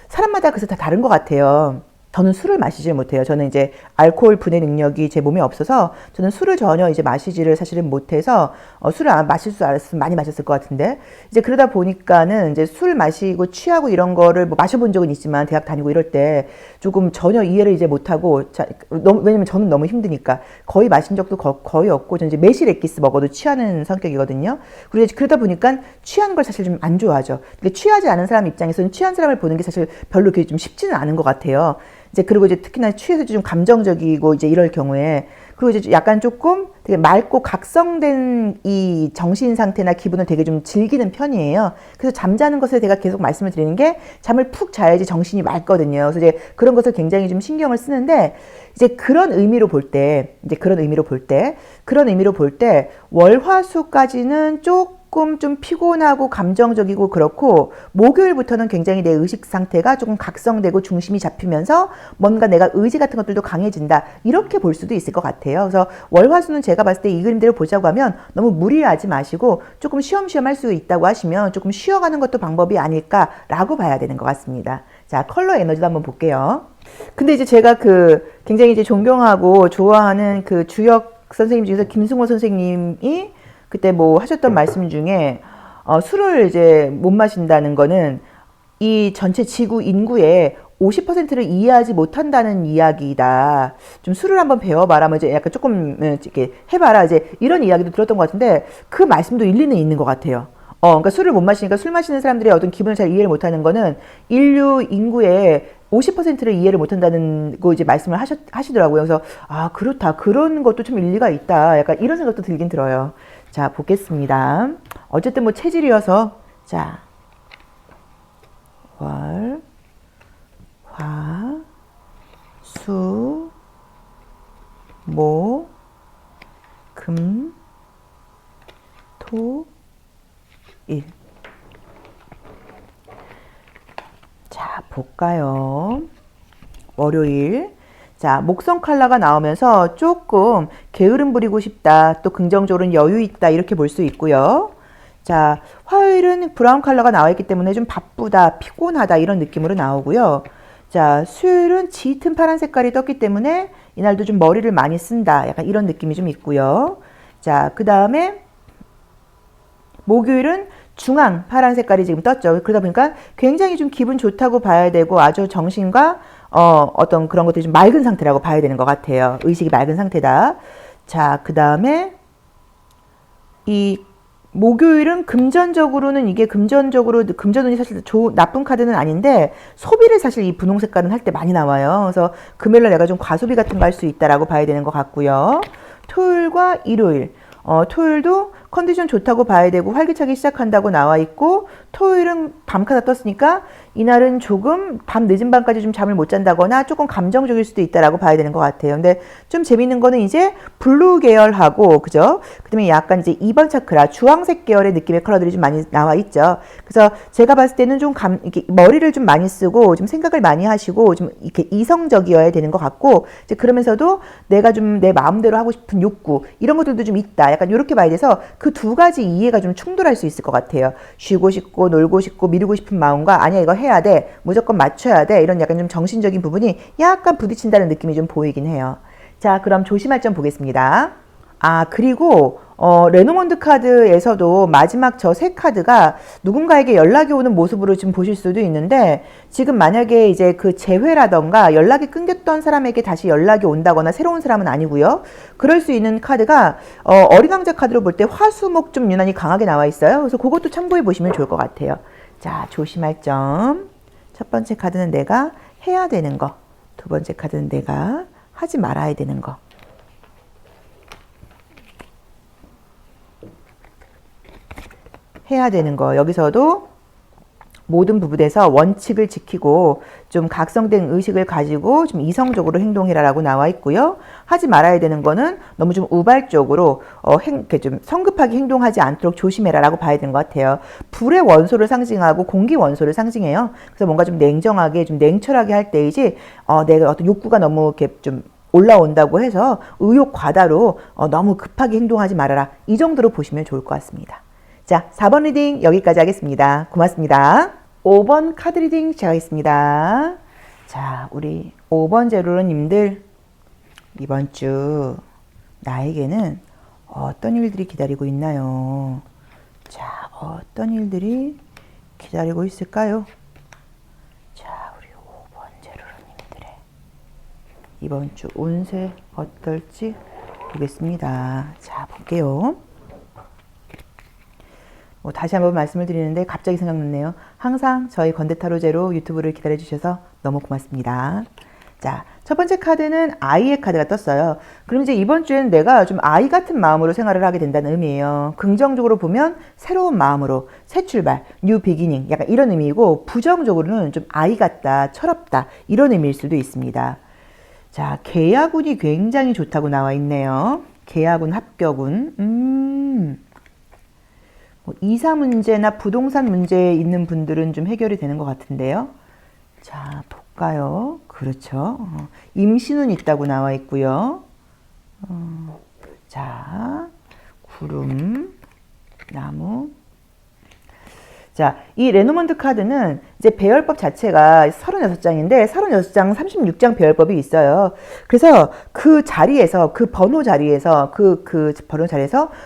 Speaker 1: 사람마다 그래서 다 다른 것 같아요. 저는 술을 마시질 못해요. 저는 이제 알코올 분해 능력이 제 몸에 없어서 저는 술을 전혀 이제 마시지를 사실은 못해서 술을 안 마실 줄 알았으면 많이 마셨을 것 같은데 이제 그러다 보니까는 이제 술 마시고 취하고 이런 거를 뭐 마셔본 적은 있지만 대학 다니고 이럴 때 조금 전혀 이해를 이제 못하고 왜냐면 저는 너무 힘드니까 거의 마신 적도 거의 없고 저는 이제 매실 엑기스 먹어도 취하는 성격이거든요. 그리고 이제 그러다 보니까 취하는 걸 사실 좀 안 좋아하죠. 근데 취하지 않은 사람 입장에서는 취한 사람을 보는 게 사실 별로 그렇게 좀 쉽지는 않은 것 같아요. 이제 그리고 이제 특히나 취해서 좀 감정적이고 이제 이럴 경우에 그리고 이제 약간 조금 되게 맑고 각성된 이 정신 상태나 기분을 되게 좀 즐기는 편이에요. 그래서 잠자는 것에 제가 계속 말씀을 드리는 게 잠을 푹 자야지 정신이 맑거든요. 그래서 이제 그런 것을 굉장히 좀 신경을 쓰는데 이제 그런 의미로 볼 때 월화수까지는 조금 좀 피곤하고 감정적이고 그렇고 목요일부터는 굉장히 내 의식 상태가 조금 각성되고 중심이 잡히면서 뭔가 내가 의지 같은 것들도 강해진다 이렇게 볼 수도 있을 것 같아요. 그래서 월화수는 제가 봤을 때 이 그림대로 보자고 하면 너무 무리하지 마시고 조금 쉬엄쉬엄 할 수 있다고 하시면 조금 쉬어가는 것도 방법이 아닐까라고 봐야 되는 것 같습니다. 자, 컬러 에너지도 한번 볼게요. 근데 이제 제가 그 굉장히 이제 존경하고 좋아하는 그 주역 선생님 중에서 김승호 선생님이 그때 뭐 하셨던 말씀 중에 술을 이제 못 마신다는 거는 이 전체 지구 인구의 50%를 이해하지 못한다는 이야기다. 좀 술을 한번 배워봐라. 뭐 이제 약간 조금 이렇게 해봐라. 이제 이런 이야기도 들었던 것 같은데 그 말씀도 일리는 있는 것 같아요. 그러니까 술을 못 마시니까 술 마시는 사람들의 어떤 기분을 잘 이해를 못하는 거는 인류 인구의 50%를 이해를 못한다는 거 이제 말씀을 하시더라고요. 그래서 그렇다. 그런 것도 좀 일리가 있다. 약간 이런 생각도 들긴 들어요. 자, 보겠습니다. 어쨌든 뭐 체질이어서 자, 월, 화, 수, 목, 금, 토, 일. 자, 볼까요? 월요일. 자, 목성 컬러가 나오면서 조금 게으름 부리고 싶다. 또 긍정적으로는 여유 있다. 이렇게 볼 수 있고요. 자, 화요일은 브라운 컬러가 나와 있기 때문에 좀 바쁘다, 피곤하다 이런 느낌으로 나오고요. 자, 수요일은 짙은 파란 색깔이 떴기 때문에 이날도 좀 머리를 많이 쓴다. 약간 이런 느낌이 좀 있고요. 자, 그 다음에 목요일은 중앙 파란 색깔이 지금 떴죠. 그러다 보니까 굉장히 좀 기분 좋다고 봐야 되고 아주 정신과 어떤 그런 것들이 좀 맑은 상태라고 봐야 되는 것 같아요. 의식이 맑은 상태다. 자, 그 다음에 이 목요일은 금전적으로는 이게 금전운이 사실 나쁜 카드는 아닌데 소비를 사실 이 분홍 색깔은 할 때 많이 나와요. 그래서 금요일날 내가 좀 과소비 같은 거 할 수 있다라고 봐야 되는 것 같고요. 토요일과 일요일, 토요일도 컨디션 좋다고 봐야 되고 활기차게 시작한다고 나와 있고 토요일은 밤카드 떴으니까 이날은 조금 밤 늦은 밤까지 좀 잠을 못 잔다거나 조금 감정적일 수도 있다라고 봐야 되는 것 같아요. 근데 좀 재밌는 거는 이제 블루 계열하고 그죠? 그다음에 약간 이제 2번 차크라 주황색 계열의 느낌의 컬러들이 좀 많이 나와 있죠. 그래서 제가 봤을 때는 좀 이렇게 머리를 좀 많이 쓰고 좀 생각을 많이 하시고 좀 이렇게 이성적이어야 되는 것 같고 이제 그러면서도 내가 좀 내 마음대로 하고 싶은 욕구 이런 것들도 좀 있다. 약간 이렇게 봐야 돼서 그 두 가지 이해가 좀 충돌할 수 있을 것 같아요. 쉬고 싶고 놀고 싶고 미루고 싶은 마음과 아니야 이거 해야 돼 무조건 맞춰야 돼 이런 약간 좀 정신적인 부분이 약간 부딪힌다는 느낌이 좀 보이긴 해요. 자, 그럼 조심할 점 보겠습니다. 아, 그리고 레노먼드 카드에서도 마지막 저 세 카드가 누군가에게 연락이 오는 모습으로 지금 보실 수도 있는데 지금 만약에 이제 그 재회라던가 연락이 끊겼던 사람에게 다시 연락이 온다거나 새로운 사람은 아니고요. 그럴 수 있는 카드가 어린 왕자 카드로 볼 때 화수목 좀 유난히 강하게 나와 있어요. 그래서 그것도 참고해 보시면 좋을 것 같아요. 자, 조심할 점. 첫 번째 카드는 내가 해야 되는 거. 두 번째 카드는 내가 하지 말아야 되는 거. 해야 되는 거. 여기서도 모든 부분에서 원칙을 지키고 좀 각성된 의식을 가지고 좀 이성적으로 행동해라라고 나와 있고요. 하지 말아야 되는 거는 너무 좀 우발적으로 이렇게 좀 성급하게 행동하지 않도록 조심해라라고 봐야 되는 것 같아요. 불의 원소를 상징하고 공기 원소를 상징해요. 그래서 뭔가 좀 냉정하게 좀 냉철하게 할 때이지 내가 어떤 욕구가 너무 이렇게 좀 올라온다고 해서 의욕 과다로 너무 급하게 행동하지 말아라. 이 정도로 보시면 좋을 것 같습니다. 자, 4번 리딩 여기까지 하겠습니다. 고맙습니다. 5번 카드 리딩 시작하겠습니다. 자, 우리 5번 제로로님들 이번 주 나에게는 어떤 일들이 기다리고 있나요? 자, 어떤 일들이 기다리고 있을까요? 자, 우리 5번 제로로님들의 이번 주 운세 어떨지 보겠습니다. 자, 볼게요. 다시 한번 말씀을 드리는데 갑자기 생각났네요. 항상 저희 건대타로제로 유튜브를 기다려주셔서 너무 고맙습니다. 자, 첫 번째 카드는 아이의 카드가 떴어요. 그럼 이제 이번 주에는 내가 좀 아이 같은 마음으로 생활을 하게 된다는 의미예요. 긍정적으로 보면 새로운 마음으로 새 출발, 뉴 비기닝 약간 이런 의미이고 부정적으로는 좀 아이 같다, 철없다 이런 의미일 수도 있습니다. 자, 계약운이 굉장히 좋다고 나와 있네요. 계약운, 합격운. 이사 문제나 부동산 문제에 있는 분들은 좀 해결이 되는 것 같은데요. 자, 볼까요? 그렇죠. 임신은 있다고 나와 있고요. 자, 구름, 나무. 자, 이 레노먼드 카드는 이제 배열법 자체가 36장인데 36장, 36장 배열법이 있어요. 그래서 그 자리에서 그 번호 자리에서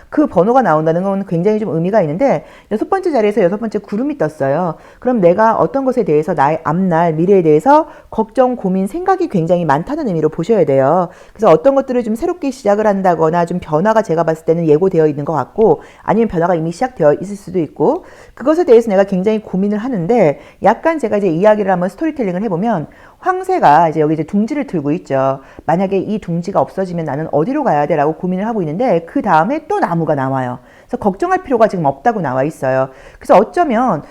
Speaker 1: 그 번호가 나온다는 건 굉장히 좀 의미가 있는데 여섯 번째 자리에서 여섯 번째 구름이 떴어요. 그럼 내가 어떤 것에 대해서 나의 앞날 미래에 대해서 걱정, 고민, 생각이 굉장히 많다는 의미로 보셔야 돼요. 그래서 어떤 것들을 좀 새롭게 시작을 한다거나 좀 변화가 제가 봤을 때는 예고되어 있는 것 같고 아니면 변화가 이미 시작되어 있을 수도 있고 그것에 대해서 내가 굉장히 고민을 하는데 약간 제가 이제 이야기를 한번 스토리텔링을 해보면 황새가 이제 여기 이제 둥지를 틀고 있죠. 만약에 이 둥지가 없어지면 나는 어디로 가야 돼? 라고 고민을 하고 있는데 그 다음에 또 나무가 나와요. 그래서 걱정할 필요가 지금 없다고 나와 있어요. 그래서 어쩌면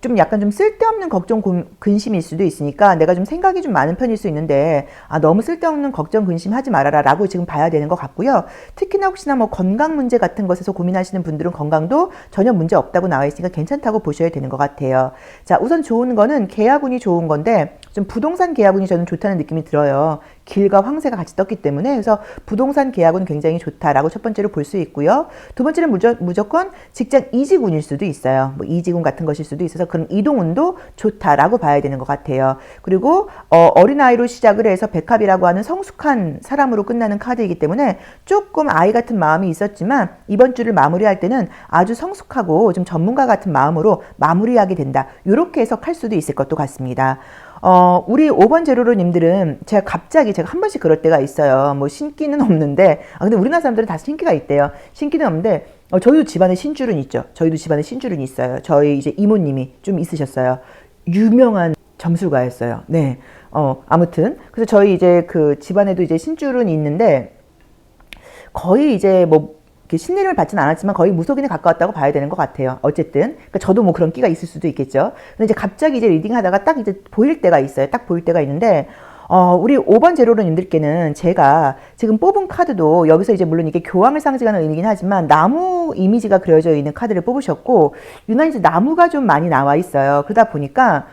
Speaker 1: 좀 약간 좀 쓸데없는 걱정 근심일 수도 있으니까 내가 좀 생각이 좀 많은 편일 수 있는데 너무 쓸데없는 걱정 근심 하지 말아라 라고 지금 봐야 되는 것 같고요. 특히나 혹시나 뭐 건강 문제 같은 것에서 고민하시는 분들은 건강도 전혀 문제 없다고 나와 있으니까 괜찮다고 보셔야 되는 것 같아요. 자, 우선 좋은 거는 계약운이 좋은 건데 좀 부동산 계약운이 저는 좋다는 느낌이 들어요. 길과 황새가 같이 떴기 때문에 그래서 부동산 계약은 굉장히 좋다라고 첫 번째로 볼 수 있고요. 두 번째는 무조건 직장 이직운일 수도 있어요. 뭐 이직운 같은 것일 수도 있어서 그런 이동운도 좋다라고 봐야 되는 것 같아요. 그리고 어린아이로 시작을 해서 백합이라고 하는 성숙한 사람으로 끝나는 카드이기 때문에 조금 아이 같은 마음이 있었지만 이번 주를 마무리할 때는 아주 성숙하고 좀 전문가 같은 마음으로 마무리하게 된다. 이렇게 해석할 수도 있을 것도 같습니다. 우리 5번 제로로님들은 제가 한 번씩 그럴 때가 있어요. 뭐 신기는 없는데, 근데 우리나라 사람들은 다 신기가 있대요. 신기는 없는데, 저희도 집안에 신줄은 있죠. 저희도 집안에 신줄은 있어요. 저희 이제 이모님이 좀 있으셨어요. 유명한 점술가였어요. 네. 아무튼. 그래서 저희 이제 그 집안에도 이제 신줄은 있는데, 거의 이제 뭐, 이렇게 신내림을 받지는 않았지만 거의 무속인에 가까웠다고 봐야 되는 것 같아요. 어쨌든. 그러니까 저도 뭐 그런 끼가 있을 수도 있겠죠. 근데 이제 갑자기 이제 리딩 하다가 딱 이제 보일 때가 있어요. 딱 보일 때가 있는데, 우리 5번 제로로님들께는 제가 지금 뽑은 카드도 여기서 이제 물론 이게 교황을 상징하는 의미긴 하지만 나무 이미지가 그려져 있는 카드를 뽑으셨고, 유난히 이제 나무가 좀 많이 나와 있어요. 그러다 보니까,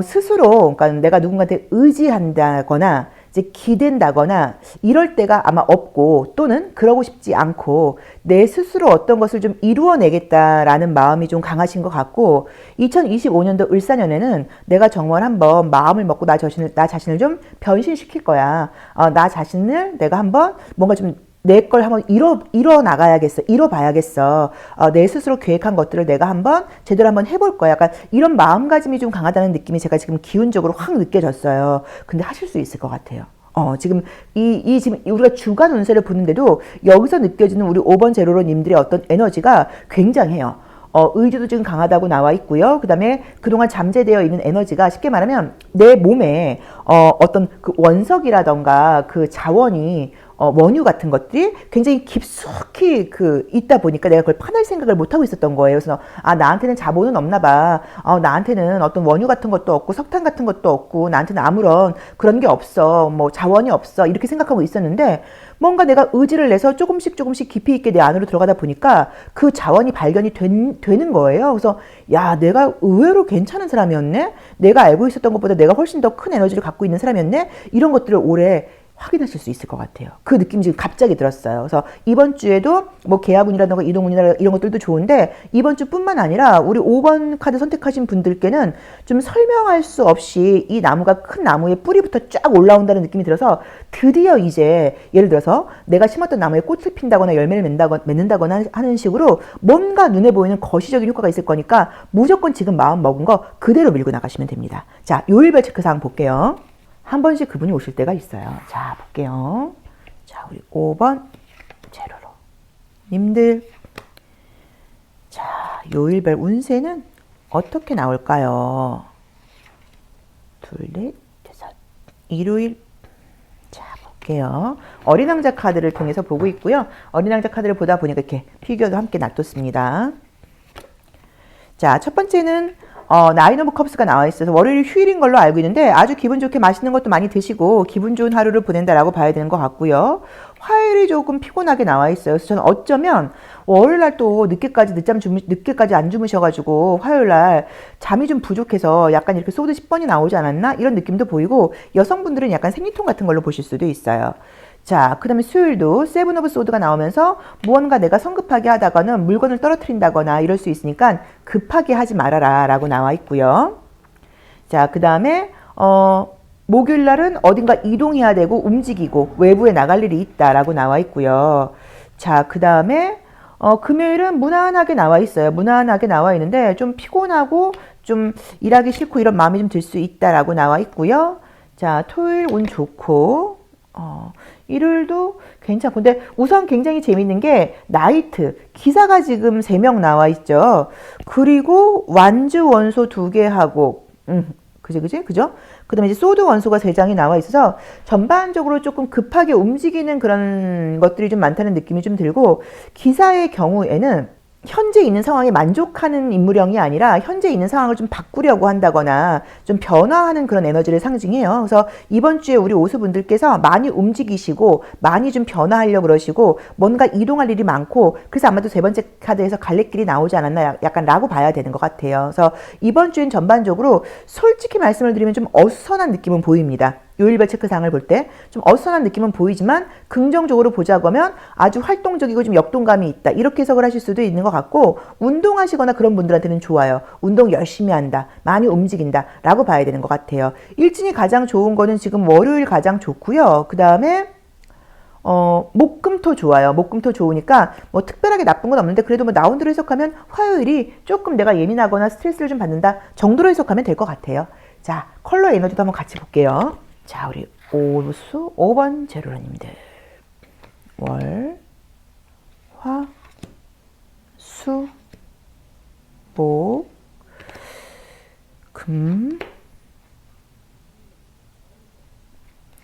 Speaker 1: 스스로, 그러니까 내가 누군가한테 의지한다거나, 이제 기댄다거나 이럴 때가 아마 없고 또는 그러고 싶지 않고 내 스스로 어떤 것을 좀 이루어내겠다라는 마음이 좀 강하신 것 같고 2025년도 을사년에는 내가 정말 한번 마음을 먹고 나 자신을 좀 변신시킬 거야. 나 자신을 내가 한번 뭔가 좀 내 걸 한번 이뤄나가야겠어. 이뤄봐야겠어. 내 스스로 계획한 것들을 내가 한번 제대로 한번 해볼 거야. 약간 이런 마음가짐이 좀 강하다는 느낌이 제가 지금 기운적으로 확 느껴졌어요. 근데 하실 수 있을 것 같아요. 지금 지금 우리가 주간 운세를 보는데도 여기서 느껴지는 우리 5번 제로로님들의 어떤 에너지가 굉장해요. 의지도 지금 강하다고 나와 있고요. 그 다음에 그동안 잠재되어 있는 에너지가 쉽게 말하면 내 몸에 어떤 그 원석이라던가 그 자원이 원유 같은 것들이 굉장히 깊숙이 있다 보니까 내가 그걸 파낼 생각을 못 하고 있었던 거예요. 그래서 나한테는 자본은 없나 봐. 나한테는 어떤 원유 같은 것도 없고 석탄 같은 것도 없고 나한테는 아무런 그런 게 없어. 뭐 자원이 없어. 이렇게 생각하고 있었는데 뭔가 내가 의지를 내서 조금씩 깊이 있게 내 안으로 들어가다 보니까 그 자원이 발견이 되는 거예요. 그래서 야, 내가 의외로 괜찮은 사람이었네. 내가 알고 있었던 것보다 내가 훨씬 더 큰 에너지를 갖고 있는 사람이었네. 이런 것들을 올해 확인하실 수 있을 것 같아요. 그 느낌이 지금 갑자기 들었어요. 그래서 이번 주에도 뭐 계약운이라든가 이동운이나 이런 것들도 좋은데 이번 주뿐만 아니라 우리 5번 카드 선택하신 분들께는 좀 설명할 수 없이 이 나무가 큰 나무의 뿌리부터 쫙 올라온다는 느낌이 들어서 드디어 이제 예를 들어서 내가 심었던 나무에 꽃을 핀다거나 열매를 맺는다거나 하는 식으로 뭔가 눈에 보이는 거시적인 효과가 있을 거니까 무조건 지금 마음 먹은 거 그대로 밀고 나가시면 됩니다. 자, 요일별 체크사항 볼게요. 한 번씩 그분이 오실 때가 있어요. 자, 볼게요. 자, 우리 5번 제로로 님들. 자, 요일별 운세는 어떻게 나올까요? 둘, 넷, 다섯. 일요일. 자, 볼게요. 어린 왕자 카드를 통해서 보고 있고요. 어린 왕자 카드를 보다 보니까 이렇게 피규어도 함께 놔뒀습니다. 자, 첫 번째는 나인 오브 컵스가 나와 있어서 월요일 휴일인 걸로 알고 있는데 아주 기분 좋게 맛있는 것도 많이 드시고 기분 좋은 하루를 보낸다라고 봐야 되는 것 같고요. 화요일이 조금 피곤하게 나와 있어요. 그래서 저는 어쩌면 월요일 날 또 늦게까지 안 주무셔가지고 화요일 날 잠이 좀 부족해서 약간 이렇게 소드 10번이 나오지 않았나? 이런 느낌도 보이고 여성분들은 약간 생리통 같은 걸로 보실 수도 있어요. 자, 그 다음에 수요일도 세븐 오브 소드가 나오면서 무언가 내가 성급하게 하다가는 물건을 떨어뜨린다거나 이럴 수 있으니까 급하게 하지 말아라 라고 나와 있고요. 자, 그 다음에 목요일 날은 어딘가 이동해야 되고 움직이고 외부에 나갈 일이 있다라고 나와 있고요. 자, 그 다음에 금요일은 무난하게 나와 있어요. 무난하게 나와 있는데 좀 피곤하고 좀 일하기 싫고 이런 마음이 좀 들 수 있다라고 나와 있고요. 자, 토요일 운 좋고 일요일도 괜찮고 근데 우선 굉장히 재밌는 게 나이트 기사가 지금 3명 나와 있죠. 그리고 완주 원소 2개 하고 그죠? 그 다음에 이제 소드 원소가 3장이 나와 있어서 전반적으로 조금 급하게 움직이는 그런 것들이 좀 많다는 느낌이 좀 들고 기사의 경우에는 현재 있는 상황에 만족하는 인물형이 아니라 현재 있는 상황을 좀 바꾸려고 한다거나 좀 변화하는 그런 에너지를 상징해요. 그래서 이번 주에 우리 오수분들께서 많이 움직이시고 많이 좀 변화하려고 그러시고 뭔가 이동할 일이 많고 그래서 아마도 세 번째 카드에서 갈래길이 나오지 않았나 약간 라고 봐야 되는 것 같아요. 그래서 이번 주엔 전반적으로 솔직히 말씀을 드리면 좀 어수선한 느낌은 보입니다. 요일별 체크상을 볼 때 좀 어수선한 느낌은 보이지만 긍정적으로 보자고 하면 아주 활동적이고 좀 역동감이 있다. 이렇게 해석을 하실 수도 있는 것 같고 운동하시거나 그런 분들한테는 좋아요. 운동 열심히 한다. 많이 움직인다. 라고 봐야 되는 것 같아요. 일진이 가장 좋은 거는 지금 월요일 가장 좋고요. 그 다음에 목금토 좋아요. 목금토 좋으니까 뭐 특별하게 나쁜 건 없는데 그래도 뭐 나온대로 해석하면 화요일이 조금 내가 예민하거나 스트레스를 좀 받는다 정도로 해석하면 될 것 같아요. 자, 컬러 에너지도 한번 같이 볼게요. 자, 우리 오수 5번 제로러님들. 월, 화, 수, 목, 금,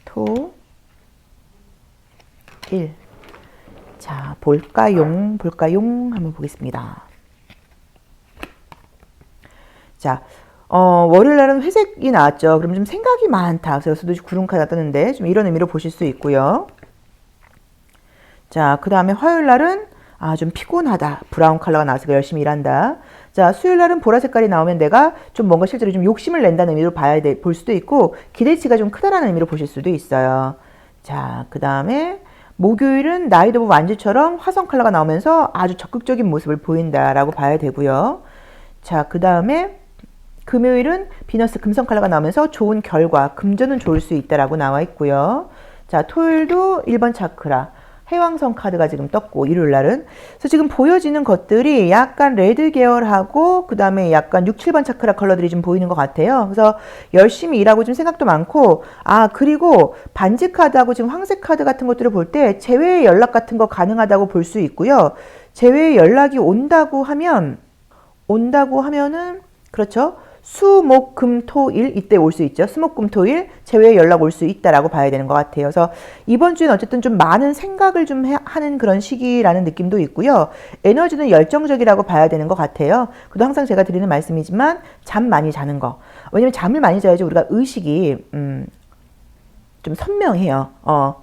Speaker 1: 토, 일. 자, 볼까요? 한번 보겠습니다. 자, 월요일 날은 회색이 나왔죠. 그럼 좀 생각이 많다. 그래서 여기서도 구름카드가 떴는데 좀 이런 의미로 보실 수 있고요. 자, 그 다음에 화요일 날은 좀 피곤하다. 브라운 컬러가 나와서 열심히 일한다. 자, 수요일 날은 보라 색깔이 나오면 내가 좀 뭔가 실제로 좀 욕심을 낸다는 의미로 볼 수도 있고 기대치가 좀 크다라는 의미로 보실 수도 있어요. 자, 그 다음에 목요일은 나이트 오브 완즈처럼 화성 컬러가 나오면서 아주 적극적인 모습을 보인다라고 봐야 되고요. 자, 그 다음에 금요일은 비너스 금성 컬러가 나오면서 좋은 결과, 금전은 좋을 수 있다라고 나와 있고요. 자, 토요일도 1번 차크라, 해왕성 카드가 지금 떴고, 일요일 날은. 그래서 지금 보여지는 것들이 약간 레드 계열하고, 그 다음에 약간 6, 7번 차크라 컬러들이 좀 보이는 것 같아요. 그래서 열심히 일하고 좀 생각도 많고, 그리고 반지 카드하고 지금 황색 카드 같은 것들을 볼 때 재회의 연락 같은 거 가능하다고 볼 수 있고요. 재회의 연락이 온다고 하면은, 그렇죠. 수, 목, 금, 토, 일 이때 올 수 있죠. 수, 목, 금, 토, 일 재회 연락 올 수 있다라고 봐야 되는 것 같아요. 그래서 이번 주엔 어쨌든 좀 많은 생각을 좀 하는 그런 시기라는 느낌도 있고요. 에너지는 열정적이라고 봐야 되는 것 같아요. 그래도 항상 제가 드리는 말씀이지만 잠 많이 자는 거. 왜냐면 잠을 많이 자야지 우리가 의식이 좀 선명해요.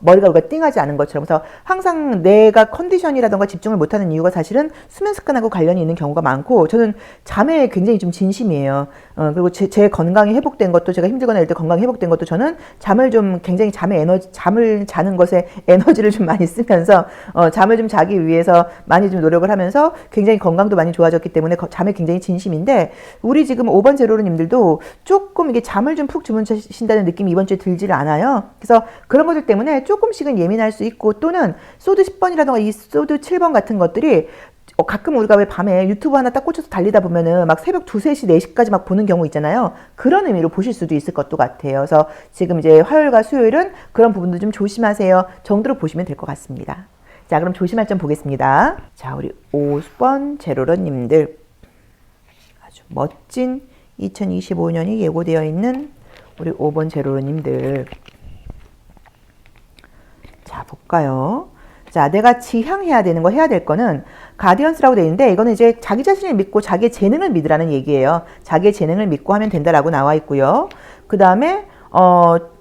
Speaker 1: 머리가 우리가 띵하지 않은 것처럼. 그래서 항상 내가 컨디션이라던가 집중을 못하는 이유가 사실은 수면 습관하고 관련이 있는 경우가 많고, 저는 잠에 굉장히 좀 진심이에요. 그리고 제 건강이 회복된 것도, 제가 힘들거나 이럴 때 건강이 회복된 것도 저는 잠을 좀 굉장히 잠을 자는 것에 에너지를 좀 많이 쓰면서, 잠을 좀 자기 위해서 많이 좀 노력을 하면서 굉장히 건강도 많이 좋아졌기 때문에 잠에 굉장히 진심인데, 우리 지금 5번 제로르님들도 조금 이게 잠을 좀 푹 주무신다는 느낌이 이번 주에 들지를 않아요. 그래서 그런 것들 때문에 조금씩은 예민할 수 있고, 또는 소드 10번이라던가 이 소드 7번 같은 것들이 가끔 우리가 왜 밤에 유튜브 하나 딱 꽂혀서 달리다 보면은 막 새벽 2, 3시, 4시까지 막 보는 경우 있잖아요. 그런 의미로 보실 수도 있을 것도 같아요. 그래서 지금 이제 화요일과 수요일은 그런 부분도 좀 조심하세요 정도로 보시면 될 것 같습니다. 자, 그럼 조심할 점 보겠습니다. 자, 우리 5번 제로러님들, 아주 멋진 2025년이 예고되어 있는 우리 5번 제로러님들, 자, 볼까요? 자, 내가 지향해야 되는 거, 해야 될 거는 가디언스라고 되어 있는데, 이거는 이제 자기 자신을 믿고 자기의 재능을 믿으라는 얘기예요. 자기의 재능을 믿고 하면 된다라고 나와 있고요. 그 다음에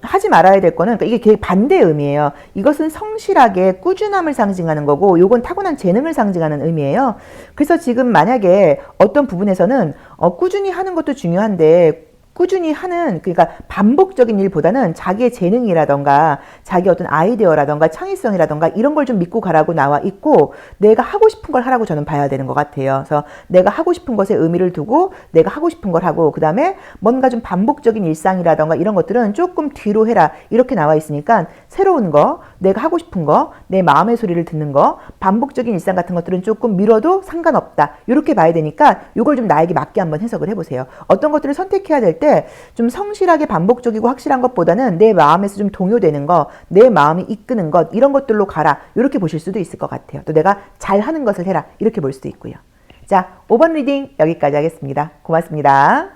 Speaker 1: 하지 말아야 될 거는, 그러니까 이게 반대 의미예요. 이것은 성실하게 꾸준함을 상징하는 거고, 요건 타고난 재능을 상징하는 의미예요. 그래서 지금 만약에 어떤 부분에서는 꾸준히 하는 것도 중요한데, 꾸준히 하는, 그러니까 반복적인 일보다는 자기의 재능이라던가 자기 어떤 아이디어라던가 창의성이라던가 이런 걸 좀 믿고 가라고 나와 있고, 내가 하고 싶은 걸 하라고 저는 봐야 되는 것 같아요. 그래서 내가 하고 싶은 것에 의미를 두고 내가 하고 싶은 걸 하고, 그 다음에 뭔가 좀 반복적인 일상이라던가 이런 것들은 조금 뒤로 해라 이렇게 나와 있으니까, 새로운 거, 내가 하고 싶은 거, 내 마음의 소리를 듣는 거, 반복적인 일상 같은 것들은 조금 미뤄도 상관없다 이렇게 봐야 되니까, 이걸 좀 나에게 맞게 한번 해석을 해보세요. 어떤 것들을 선택해야 될 때 좀 성실하게 반복적이고 확실한 것보다는 내 마음에서 좀 동요되는 거, 내 마음이 이끄는 것, 이런 것들로 가라 이렇게 보실 수도 있을 것 같아요. 또 내가 잘하는 것을 해라 이렇게 볼 수도 있고요. 자, 5번 리딩 여기까지 하겠습니다. 고맙습니다.